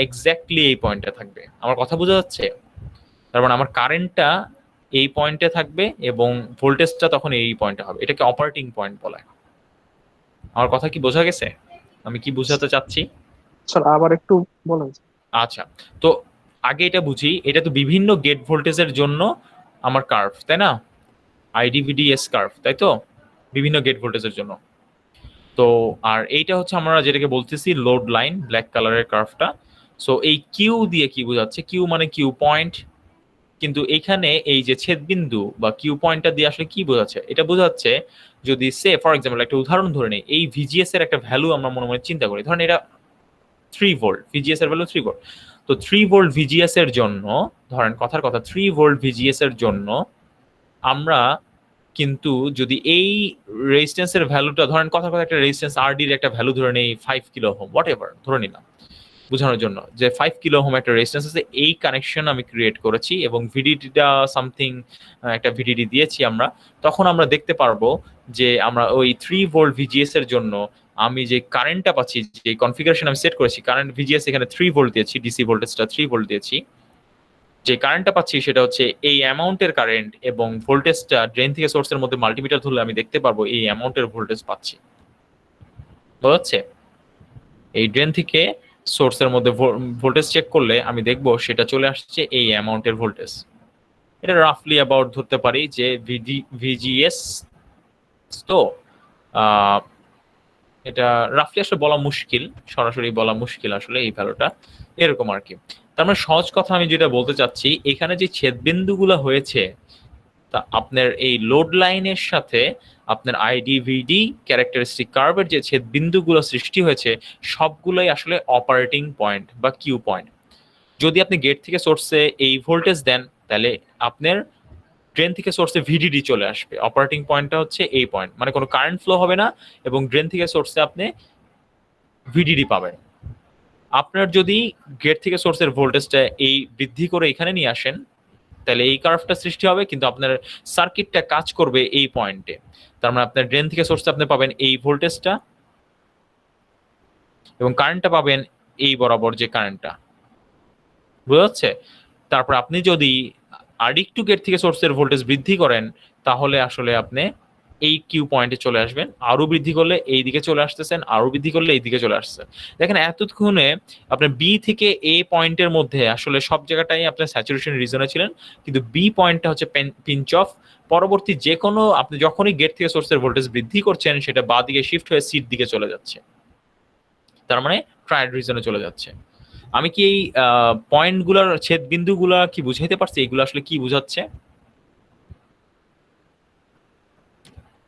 Speaker 1: এক্স্যাক্টলি এই পয়েন্টে থাকবে। আমার কথা বোঝা যাচ্ছে? তার মানে আমার কারেন্টটা এই পয়েন্টে থাকবে এবং ভোল্টেজটা তখন এই পয়েন্টে হবে। এটাকে অপারেটিং পয়েন্ট বলে। আমার কথা কি বোঝা গেছে আমি কি বোঝাতে চাচ্ছি?
Speaker 5: স্যার আবার একটু বলেন।
Speaker 1: আচ্ছা, তো আগে এটা বুঝি, এটা তো বিভিন্ন গেট ভোল্টেজের জন্য আমার কার্ভ, তাই না? আইডিভিডিএস কার্ভ, তাই তো, বিভিন্ন গেট ভোল্টেজের জন্য। তো আর এইটা হচ্ছে আমরা যেটাকে বলতেছি লোড লাইন, ব্ল্যাক কালারের কার্ভটা। সো এই কিউ দিয়ে কি বোঝাচ্ছে? কিউ মানে কিউ পয়েন্ট, কিন্তু এখানে এই যে ছেদবিন্দু বা কিউ পয়েন্টটা দিয়ে আসলে কি বোঝাচ্ছে? এটা বোঝাচ্ছে যদি সে ফর এক্সাম্পল একটা উদাহরণ ধরে নেই, এই ভিজিএস এর একটা ভ্যালু আমরা মনে মনে চিন্তা করি, ধরেন এটা 3 ভোল্ট, ভিজিএস এর ভ্যালু 3 ভোল্ট। তো 3 ভোল্ট ভিজিএস এর জন্য, ধরেন কথার কথা 3 ভোল্ট ভিজিএস এর জন্য আমরা কিন্তু যদি এই রেজিস্ট্যান্সের ভ্যালুটা, ধরেন কথার কথা একটা রেজিস্ট্যান্স আরডি এর একটা ভ্যালু ধরে নেই 5 কিলো ওহম, হোয়াট এভার ধরে নিলাম বোঝানোর জন্য যে 5 কিলো ওহম একটা রেজিস্ট্যান্স আছে, এই কানেকশন আমি ক্রিয়েট করেছি এবং ভিডিডিটা সামথিং একটা ভিডিডি দিয়েছি আমরা, তখন আমরা দেখতে পারবো যে আমরা ওই 3 ভোল্ট ভিজিএস এর জন্য আমি যে কারেন্টটা পাচ্ছি, যে কনফিগারেশন আমি সেট করেছি, কারেন্ট ভিজিএস এখানে 3 ভোল্ট দিয়েছি, ডিসি ভোল্টেজটা 3 ভোল্ট দিয়েছি, যে কারেন্টটা পাচ্ছি সেটা হচ্ছে এই অ্যামাউন্টের কারেন্ট, এবং ভোল্টেজটা ড্রেন থেকে সোর্সের মধ্যে মাল্টিমিটার ধরলে আমি দেখতে পারবো এই অ্যামাউন্টের ভোল্টেজ পাচ্ছি। বোঝা যাচ্ছে? এই ড্রেন থেকে সোর্সের মধ্যে ভোল্টেজ চেক করলে আমি দেখবো সেটা চলে আসছে এই অ্যামাউন্টের ভোল্টেজ। এটা রাফলি অ্যাবাউট ধরতে পারি যে ভিজিএস। তো এটা রাফলি আসলে বলা মুশকিল, সরাসরি বলা মুশকিল আসলে এই ভ্যালুটা এরকম আর কি। তার মানে সহজ কথা আমি যেটা বলতে চাচ্ছি, এখানে যে ছেদবিন্দুগুলো হয়েছে তা আপনার এই লোড লাইনের সাথে আপনার আইডিভিডি ক্যারেক্টারিস্টিক কার্ভের যে ছেদবিন্দুগুলো সৃষ্টি হয়েছে সবগুলোই আসলে অপারেটিং পয়েন্ট বা কিউ পয়েন্ট। যদি আপনি গেট থেকে সোর্সে এই ভোল্টেজ দেন তাহলে আপনার ড্রেন থেকে সোর্সে ভিডিডি চলে আসবে। অপারেটিং পয়েন্টটা হচ্ছে এই পয়েন্ট, মানে কোনো কারেন্ট ফ্লো হবে না এবং ড্রেন থেকে সোর্সে আপনি ভিডিডি পাবেন। আপনার যদি গেট থেকে সোর্সের ভোল্টেজটা এই বৃদ্ধি করে এখানে নিয়ে আসেন তাহলে এই কার্ভটা সৃষ্টি হবে, কিন্তু আপনার সার্কিটটা কাজ করবে এই পয়েন্টে। তার মানে আপনার ড্রেন থেকে সোর্সে আপনি পাবেন এই ভোল্টেজটা এবং কারেন্টটা পাবেন এই বরাবর যে কারেন্টটা, বুঝা যাচ্ছে? তারপর আপনি যদি আরেকটু গেট থেকে সোর্সের ভোল্টেজ বৃদ্ধি করেন তাহলে আসলে আপনি এই কিউ পয়েন্টে চলে আসবেন, আরো বৃদ্ধি করলে এই দিকে চলে আসতেছেন, আরো বৃদ্ধি করলে এই দিকে চলে আসছেন। দেখেন এতক্ষণে আপনার বি থেকে এ পয়েন্টের মধ্যে আসলে সব জায়গাটাই আপনার স্যাচুরেশন রিজনে ছিলেন, কিন্তু বি পয়েন্টটা হচ্ছে পিঞ্চ অফ। পরবর্তী যে কোনো আপনি যখনই গেট থেকে সোর্সের ভোল্টেজ বৃদ্ধি করছেন সেটা বাঁ দিকে শিফট হয়ে সির দিকে চলে যাচ্ছে, তার মানে ট্রায়াড রিজনে চলে যাচ্ছে। আমি কি এই পয়েন্টগুলোর ছেদবিন্দুগুলা কি বুঝাইতে পারছি? এগুলো আসলে কি বুঝাচ্ছে?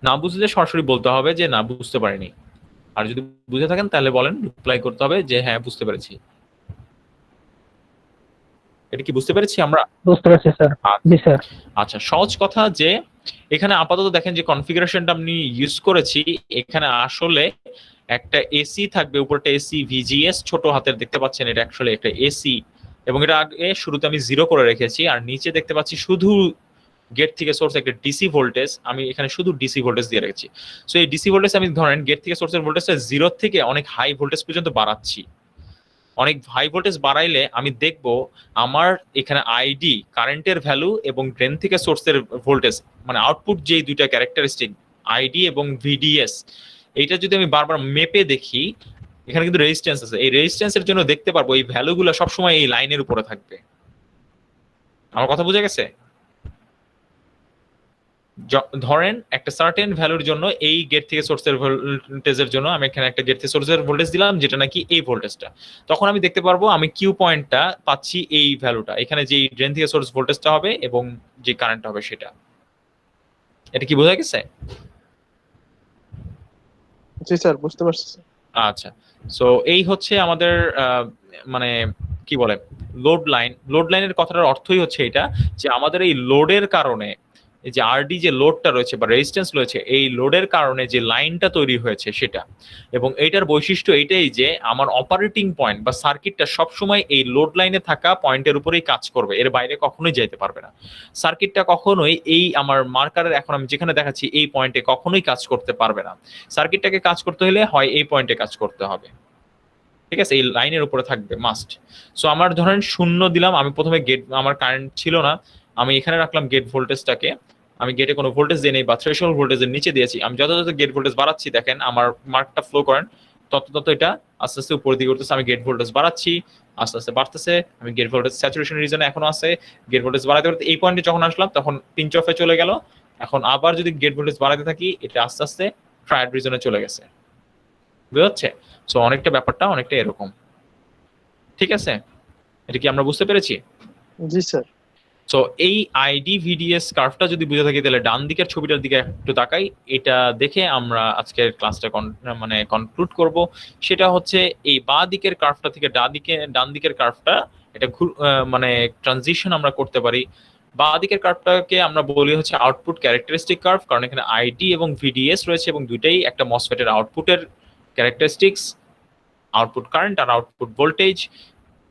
Speaker 1: না বুঝলে সরাসরি বলতে হবে যে না বুঝতে পারিনি, আর যদি বুঝে থাকেন তাহলে বলেন, রিপ্লাই করতে হবে যে হ্যাঁ বুঝতে পেরেছি। এটা কি বুঝতে পেরেছি আমরা?
Speaker 3: বুঝতে পারছি স্যার। জি স্যার।
Speaker 1: আচ্ছা, সহজ কথা যে এখানে আপাতত দেখেন যে কনফিগারেশনটা আমি ইউজ করেছি, এখানে আসলে একটা এসি থাকবে, উপরটা এসি ভিজিএস ছোট হাতের দেখতে পাচ্ছেন, এটা অ্যাকচুয়ালি একটা এসি, এবং এটা আগে শুরুতে আমি 0 করে রেখেছি, আর নিচে দেখতে পাচ্ছি শুধু গেট থেকে সোর্স একটা ডিসি ভোল্টেজ, আমি এখানে শুধু ডিসি ভোল্টেজ দিয়ে রেখেছি। সো এই ডিসি ভোল্টেজ আমি ধরেন গেট থেকে সোর্সের ভোল্টেজটা 0 থেকে অনেক হাই ভোল্টেজ পর্যন্ত বাড়াচ্ছি। অনেক হাই ভোল্টেজ বাড়াইলে আমি দেখব আমার এখানে আইডি কারেন্টের ভ্যালু এবং ড্রেন থেকে সোর্সের ভোল্টেজ, মানে আউটপুট যেই দুইটা ক্যারেক্টারিস্টিক আইডি এবং ভিডিএস, এইটা যদি আমি বারবার মেপে দেখি, এখানে কিন্তু রেজিস্ট্যান্স আছে, এই রেজিস্ট্যান্সের জন্য দেখতে পারবো এই ভ্যালুগুলো সবসময় এই লাইনের উপরে থাকবে। আমার কথা বুঝে গেছে? ধরেন একটা সার্টেন ভ্যালুর জন্য এই গেট থেকে সোর্সের ভোল্টেজের জন্য আমি এখানে একটা গেট থেকে সোর্সের ভোল্টেজ দিলাম যেটা নাকি এই ভোল্টেজটা, তখন আমি দেখতে পারবো আমি কিউ পয়েন্টটা পাচ্ছি এই ভ্যালুটা, এখানে যে ড্রেন থেকে সোর্স ভোল্টেজটা হবে এবং যে কারেন্টটা হবে সেটা। এটা কি বোঝা গেছে?
Speaker 5: জি স্যার, বুঝতে পারছি।
Speaker 1: আচ্ছা, সো এই হচ্ছে আমাদের মানে কি বলে লোড লাইন। লোড লাইনের কথাটার অর্থই হচ্ছে এটা যে আমাদের এই লোডের কারণে, এই যে আরডি যে লোডটা রয়েছে বা রেজিস্ট্যান্স রয়েছে, এই লোডের কারণে যে লাইনটা তৈরি হয়েছে সেটা, এবং এইটার বৈশিষ্ট্য এইটাই যে আমার অপারেটিং পয়েন্ট বা সার্কিটটা সবসময় এই লোড লাইনে থাকা পয়েন্টের উপরেই কাজ করবে, এর বাইরে কখনোই যাইতে পারবে না। সার্কিটটা কখনোই এই আমার মার্কারের এখন আমি যেখানে দেখাচ্ছি এই পয়েন্টে কখনোই কাজ করতে পারবে না। সার্কিটটাকে কাজ করতে হলে হয় এই পয়েন্টে কাজ করতে হবে, ঠিক আছে, এই লাইনের উপরে থাকবে মাস্ট। সো আমার ধরেন 0 দিলাম, আমি প্রথমে গেট, আমার কারেন্ট ছিল না, আমি এখানে রাখলাম গেট ভোল্টেজটাকে, আমি গেটে কোনো ভোল্টেজ দিয়ে নেই বা থ্রেশহোল্ড ভোল্টেজের নিচে দিয়েছি, আমি যত যত গেট ভোল্টেজ বাড়াচ্ছি দেখেন আমার মার্কটা ফ্লো করেন তত তত এটা আস্তে আস্তে উপর দিকে উঠতেছে, আমি গেট ভোল্টেজ বাড়াচ্ছি আস্তে আস্তে বাড়তেছে, আমি গেট ভোল্টেজ স্যাচুরেশন রিজনে এখনো আছে, গেট ভোল্টেজ বাড়াতে বাড়াতে এই পয়েন্টে যখন আসলাম তখন পিঞ্চ অফে চলে গেল। এখন আবার যদি গেট ভোল্টেজ বাড়াতে থাকি এটা আস্তে আস্তে ট্রায়াড রিজনে চলে গেছে। বুঝা যাচ্ছে? সো অনেকটা ব্যাপারটা অনেকটা এরকম। ঠিক আছে, এটা কি আমরা বুঝতে পেরেছি?
Speaker 5: জি স্যার।
Speaker 1: সো এই আইডি ভিডিএস কার্ভটা যদি বুঝে থাকি তাহলে ডান দিকের ছবিটার দিকে একটু তাকাই। এটা দেখে আমরা আজকের ক্লাসটা মানে কনক্লুড করব। সেটা হচ্ছে এই বাঁ দিকের কার্ভটা থেকে ডান দিকের কার্ভটা এটা মানে ট্রানজিশন আমরা করতে পারি। বাঁ দিকের কার্ভটাকে আমরা বলি হচ্ছে আউটপুট ক্যারেক্টারিস্টিক কার্ভ, কারণ এখানে আইডি এবং ভিডিএস রয়েছে এবং দুইটাই একটা মসফেটের আউটপুটের ক্যারেক্টারিস্টিক্স, আউটপুট কারেন্ট আর আউটপুট ভোল্টেজ।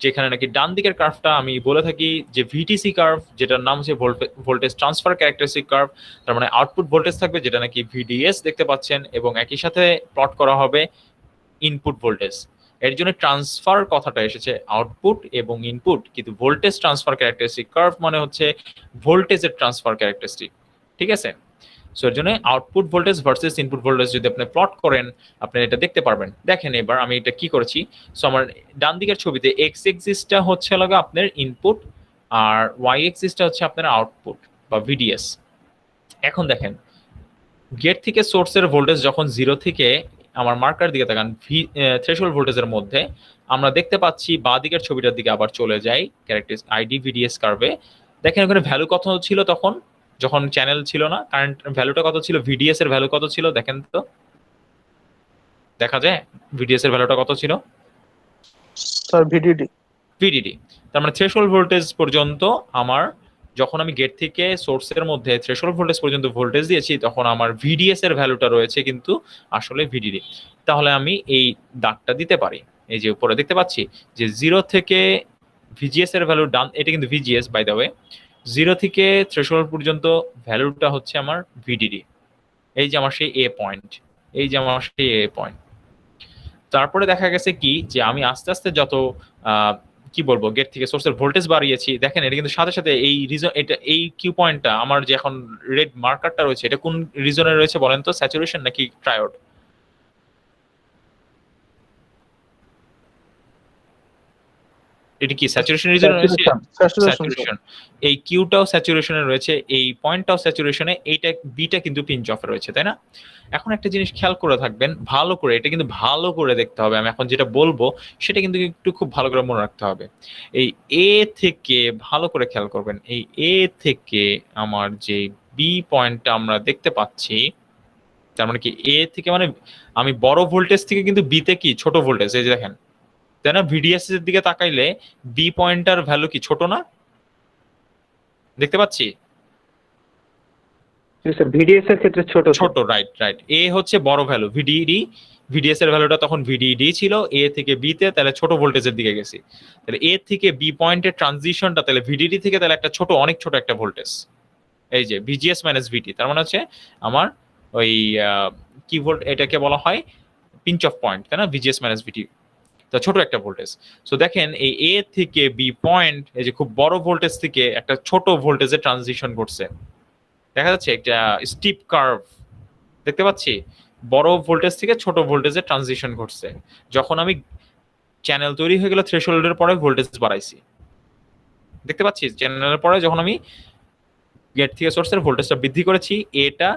Speaker 1: যেখানে নাকি ডান দিকের কার্ভটা আমি বলে থাকি যে ভিটিসি কার্ভ, যেটার নাম হচ্ছে ভোল্টেজ ট্রান্সফার ক্যারেক্টারিস্টিক কার্ভ। তার মানে আউটপুট ভোল্টেজ থাকবে যেটা নাকি ভিডিএস দেখতে পাচ্ছেন, এবং একই সাথে প্লট করা হবে ইনপুট ভোল্টেজ। এর জন্য ট্রান্সফার কথাটা এসেছে আউটপুট এবং ইনপুট, কিন্তু ভোল্টেজ ট্রান্সফার ক্যারেক্টারিস্টিক কার্ভ মানে হচ্ছে ভোল্টেজের ট্রান্সফার ক্যারেক্টারিস্টিক। ঠিক আছে, সো এর জন্য output voltage versus input voltage যদি আপনি প্লট করেন আপনি এটা দেখতে পারবেন। দেখেন এবার আমি এটা কি করেছি। সো আমার ডান দিকের ছবিতে এক্স এক্সিসটা হচ্ছে লাগা আপনার ইনপুট আর ওয়াই এক্সিসটা হচ্ছে আপনার আউটপুট বা ভিডিএস। এখন দেখেন গেট থেকে সোর্সের ভোল্টেজ যখন 0 থেকে আমার মার্কার দিকে তাকান থ্রেশহোল্ড ভোল্টেজের মধ্যে, আমরা দেখতে পাচ্ছি বাঁ দিকের ছবিটার দিকে আবার চলে যাই ক্যারেক্টারিস্টিক আইডি ভিডিএস কার্ভে। দেখেন ওখানে ভ্যালু কত ছিল তখন, যখন চ্যানেল ছিল না, কারেন্ট ভ্যালুটা কত ছিল, ভিডিএস এর ভ্যালু কত ছিল দেখেন তো, দেখা যায় ভিডিএস এর ভ্যালুটা কত ছিল,
Speaker 5: স্যার ভিডিডি।
Speaker 1: ভিডিডি। তার মানে থ্রেশহোল্ড ভোল্টেজ পর্যন্ত আমার, যখন আমি গেট থেকে সোর্সের মধ্যে থ্রেশহোল্ড ভোল্টেজ পর্যন্ত ভোল্টেজ দিয়েছি তখন আমার ভিডিএস এর ভ্যালুটা রয়েছে কিন্তু আসলে ভিডিডি। তাহলে আমি এই দাগটা দিতে পারি, এই যে উপরে দেখতে পাচ্ছি যে 0 থেকে ভিজিএস এর ভ্যালু ডান, এটা কিন্তু ভিজিএস বাই দ্য ওয়ে, 0 থেকে থ্রেশহোল্ড পর্যন্ত ভ্যালুটা হচ্ছে আমার ভিডিডি। এই যে আমার সেই এ পয়েন্ট, এই যে আমার সেই এ পয়েন্ট। তারপরে দেখা গেছে কি যে আমি আস্তে আস্তে যত কি বলবো গেট থেকে সোর্সের ভোল্টেজ বাড়িয়েছি, দেখেন এটা কিন্তু সাথে সাথে এই রিজন, এটা এই কিউ পয়েন্টটা আমার যে এখন রেড মার্কারটা রয়েছে এটা কোন রিজনে রয়েছে বলেন তো, স্যাচুরেশন নাকি ট্রায়োড? এটা কি স্যাচুরেশন রিজনে রয়েছে? স্যাচুরেশন। এই কিউটাও স্যাচুরেশনে রয়েছে, এই পয়েন্টটাও স্যাচুরেশনে, এইটা বিটা কিন্তু পিঞ্চ অফে রয়েছে, তাই না? এখন একটা জিনিস খেয়াল করে থাকবেন ভালো করে, এটা কিন্তু ভালো করে দেখতে হবে, আমি এখন যেটা বলবো সেটা কিন্তু একটু খুব ভালো করে মনে রাখতে হবে। এই এ থেকে ভালো করে খেয়াল করবেন, এই এ থেকে আমার যে বি পয়েন্টটা আমরা দেখতে পাচ্ছি, তার মানে কি এ থেকে মানে আমি বড় ভোল্টেজ থেকে কিন্তু বিতে কি ছোট ভোল্টেজ, এই যে দেখেন, তাই না? ভিডিএস এর দিকে তাকাইলে বি পয়েন্টার ভ্যালু কি ছোট না, দেখতে পাচ্ছি?
Speaker 3: স্যার ভিডিএস এর ক্ষেত্রে ছোট
Speaker 1: ছোট, রাইট রাইট। এ হচ্ছে বড় ভ্যালু ভিডিডি, ভিডিএস এর ভ্যালুটা তখন ভিডিডি ছিল, এ থেকে বি তে তাহলে ছোট ভোল্টেজের দিকে গেছি, তাহলে এ থেকে বি পয়েন্টের ট্রানজিশনটা তাহলে ভিডিডি থেকে তাহলে একটা ছোট, অনেক ছোট একটা ভোল্টেজ, এই যে ভিজিএস মাইনাস ভিটি, তার মানে হচ্ছে আমার ওই কি ভোল্ট, এটাকে বলা হয় পিঞ্চ অফ পয়েন্ট, তাই না? ভিজিএস মাইনাস ভিটি, তো ছোট একটা ভোল্টেজ। সো দেখেন এই এ থেকে বি পয়েন্ট, এই যে খুব বড় ভোল্টেজ থেকে একটা ছোট ভোল্টেজে ট্রানজিশন করছে, দেখা যাচ্ছে একটা স্টিপ কার্ভ দেখতে পাচ্ছি, বড় ভোল্টেজ থেকে ছোট ভোল্টেজে ট্রানজিশন ঘটছে। যখন আমি চ্যানেল তৈরি হয়ে গেল থ্রেশহোল্ডের পরে ভোল্টেজ বাড়াইছি, দেখতে পাচ্ছি চ্যানেলের পরে যখন আমি গেট থেকে সোর্সের ভোল্টেজটা বৃদ্ধি করেছি, এটা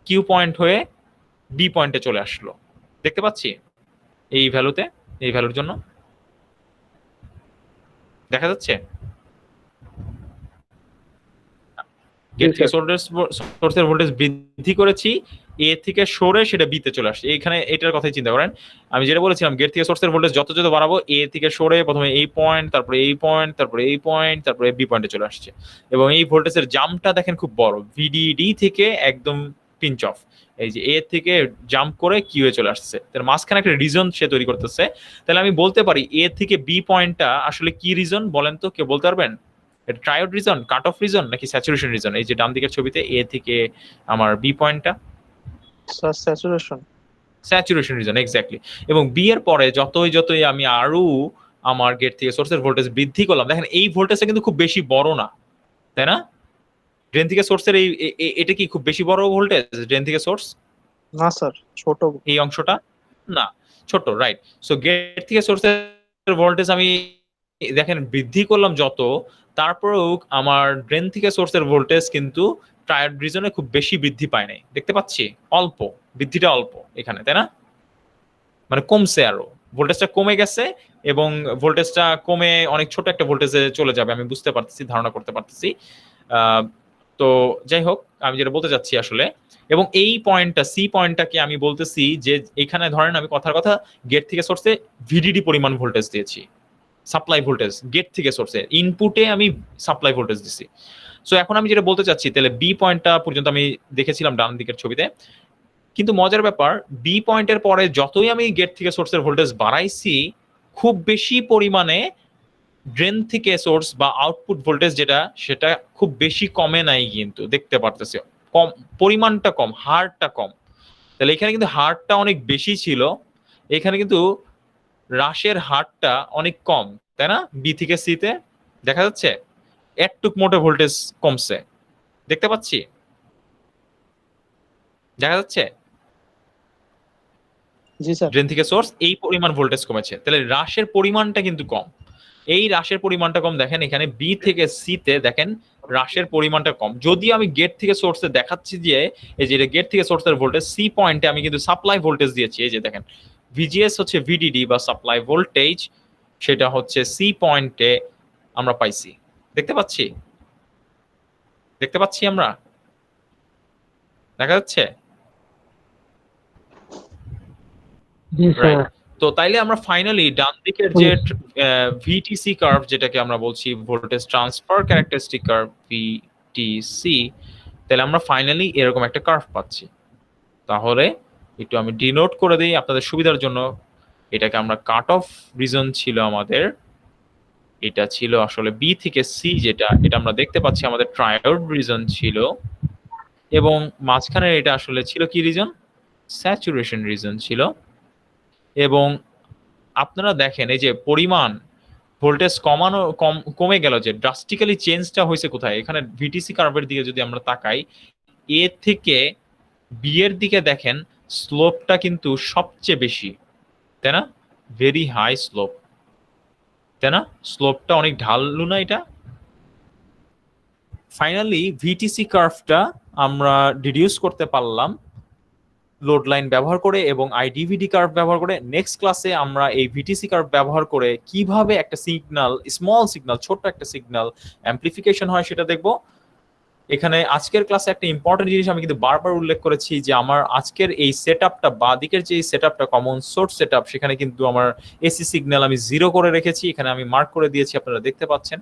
Speaker 1: কিউ পয়েন্ট হয়ে বি পয়েন্টে চলে আসলো, দেখতে পাচ্ছি এই ভ্যালুতে, এই ভ্যালুর জন্য দেখা যাচ্ছে গেট থেকে সোর্সের ভোল্টেজ বৃদ্ধি করেছি, এ থেকে সরে সেটা বিতে চলে আসছে। এখানে এটার কথাই চিন্তা করেন, আমি যেটা বলেছিলাম গেট থেকে সোর্সের ভোল্টেজ যত যত বাড়াবো, এ থেকে সরে প্রথমে এই পয়েন্ট, তারপরে এই পয়েন্ট, তারপরে এই পয়েন্ট, তারপরে বি পয়েন্টে চলে আসছে, এবং এই ভোল্টেজের জাম্পটা দেখেন খুব বড়, ভিডিডি থেকে একদম পিঞ্চ অফ, এই যে এ থেকে জাম্প করে কিউ এ চলে আসছে, তার মাঝখানে একটা রিজন সে তৈরি করতেছে। তাহলে আমি বলতে পারি এ থেকে বি পয়েন্টটা আসলে কি রিজন বলেন তো, কেউ বলতে পারবেন? এটা triode reason, cut off reason, নাকি স্যাচুরেশন রিজন? এই যে ডান দিকের ছবিতে এ থেকে আমার বি পয়েন্টটা
Speaker 5: sir saturation.
Speaker 1: Saturation reason, exactly. এবং বি এর পরে যতই যতই আমি আরো আমার গেট থেকে সোর্সের ভোল্টেজ বৃদ্ধি করলাম, দেখেন এই ভোল্টেজটা কিন্তু খুব বেশি বড় না, তাই না? ড্রেন থেকে সোর্সের এই এটা কি খুব বেশি বড় ভোল্টেজ ড্রেন থেকে সোর্স?
Speaker 5: না স্যার, ছোট।
Speaker 1: এই অংশটা না, ছোট, রাইট। সো গেট থেকে সোর্সের ভোল্টেজ আমি দেখেন বৃদ্ধি করলাম যত, তারপরেও আমার ড্রেন থেকে সোর্সের ভোল্টেজ কিন্তু ট্রায়োড রিজনে খুব বেশি বৃদ্ধি পায় নাই, দেখতে পাচ্ছি অল্প, বৃদ্ধিটা অল্প এখানে, তাই না? মানে কমছে আরো, ভোল্টেজটা কমে গেছে এবং ভোল্টেজটা কমে অনেক ছোট একটা ভোল্টেজে চলে যাবে, আমি বুঝতে পারতেছি, ধারণা করতে পারতেছি। তো যাই হোক, আমি যেটা বলতে চাচ্ছি আসলে, এবং এই পয়েন্টটা সি পয়েন্টটাকে আমি বলতেছি যে এখানে ধরেন আমি কথার কথা গেট থেকে সোর্সে ভিডিডি পরিমাণ ভোল্টেজ দিয়েছি, সাপ্লাই ভোল্টেজ গেট থেকে সোর্সে, ইনপুটে আমি সাপ্লাই ভোল্টেজ দিছি। সো এখন আমি যেটা বলতে চাচ্ছি, তাহলে বি পয়েন্টটা পর্যন্ত আমি দেখেছিলাম ডান দিকের ছবিতে, কিন্তু মজার ব্যাপার বি পয়েন্টের পরে যতই আমি গেট থেকে সোর্সের ভোল্টেজ বাড়াইছি, খুব বেশি পরিমাণে ড্রেন থেকে সোর্স বা আউটপুট ভোল্টেজ যেটা, সেটা খুব বেশি কমে নাই, কিন্তু দেখতে পারতেছি কম, পরিমাণটা কম, হারটা কম। তাহলে এখানে কিন্তু হারটা অনেক বেশি ছিল, এখানে কিন্তু হ্রাসের হারটা অনেক কম, তাই না? বি থেকে সি তে দেখা যাচ্ছে একটুক মোটে ভোল্টেজ কমছে, দেখতে পাচ্ছি, দেখা যাচ্ছে
Speaker 5: জি স্যার।
Speaker 1: ড্রেন থেকে সোর্স এই পরিমাণ ভোল্টেজ কমেছে, তাহলে হ্রাসের পরিমাণটা কিন্তু কম। এই হ্রাসের পরিমাণটা কম, দেখেন এখানে বি থেকে সি তে দেখেন হ্রাসের পরিমাণটা কম। যদি আমি গেট থেকে সোর্সে দেখাচ্ছি যে এই যে গেট থেকে সোর্সের ভোল্টেজ, সি পয়েন্টে আমি কিন্তু সাপ্লাই ভোল্টেজ দিয়েছি, এই যে দেখেন ভিজিএস হচ্ছে ভিডিডি বা সাপ্লাই ভোল্টেজ, সেটা হচ্ছে সি পয়েন্টে আমরা পাইছি, দেখতে পাচ্ছি, দেখতে পাচ্ছি আমরা, দেখা যাচ্ছে।
Speaker 3: জি স্যার।
Speaker 1: তো তাইলে আমরা ফাইনালি ডান দিকের যে ভিটিসি কার্ভ, যেটাকে আমরা বলছি voltage transfer characteristic curve VTC, তাহলে আমরা ফাইনালি এরকম একটা কার্ভ পাচ্ছি। তাহলে একটু আমি ডিনোট করে দিই আপনাদের সুবিধার জন্য, এটাকে আমরা কাট অফ রিজন ছিল আমাদের, এটা ছিল আসলে বি থেকে সি, যেটা এটা আমরা দেখতে পাচ্ছি আমাদের ট্রায়োড রিজন ছিল, এবং মাঝখানে এটা আসলে ছিল কি রিজন, স্যাচুরেশন রিজন ছিল। এবং আপনারা দেখেন এই যে পরিমাণ ভোল্টেজ কমে গেল, যে ড্রাস্টিক্যালি চেঞ্জটা হয়েছে কোথায়, এখানে ভিটিসি কার্ভের দিকে যদি আমরা তাকাই, এ থেকে বি এর দিকে দেখেন স্লোপটা কিন্তু সবচেয়ে বেশি, তাই না? ভেরি হাই স্লোপ, তাই না? স্লোপটা অনেক ঢালু না এটা? ফাইনালি ভিটিসি কার্ভটা আমরা ডিডিউস করতে পারলাম লোড লাইন ব্যবহার করে এবং আইডিভিডি কার্ভ ব্যবহার করে। নেক্সট ক্লাসে আমরা এই ভিটিসি কার্ভ ব্যবহার করে কিভাবে একটা সিগন্যাল, স্মল সিগন্যাল, ছোট্ট একটা সিগন্যাল অ্যাম্প্লিফিকেশন হয় সেটা দেখব। এখানে আজকের ক্লাসে একটা ইম্পর্টেন্ট জিনিস আমি কিন্তু বারবার উল্লেখ করেছি, যে আমার আজকের এই সেটআপটা, বাঁ দিকের যে সেটআপটা কমন সোর্স সেটআপ, সেখানে কিন্তু আমার এসি সিগন্যাল আমি 0 করে রেখেছি, এখানে আমি মার্ক করে দিয়েছি, আপনারা দেখতে পাচ্ছেন।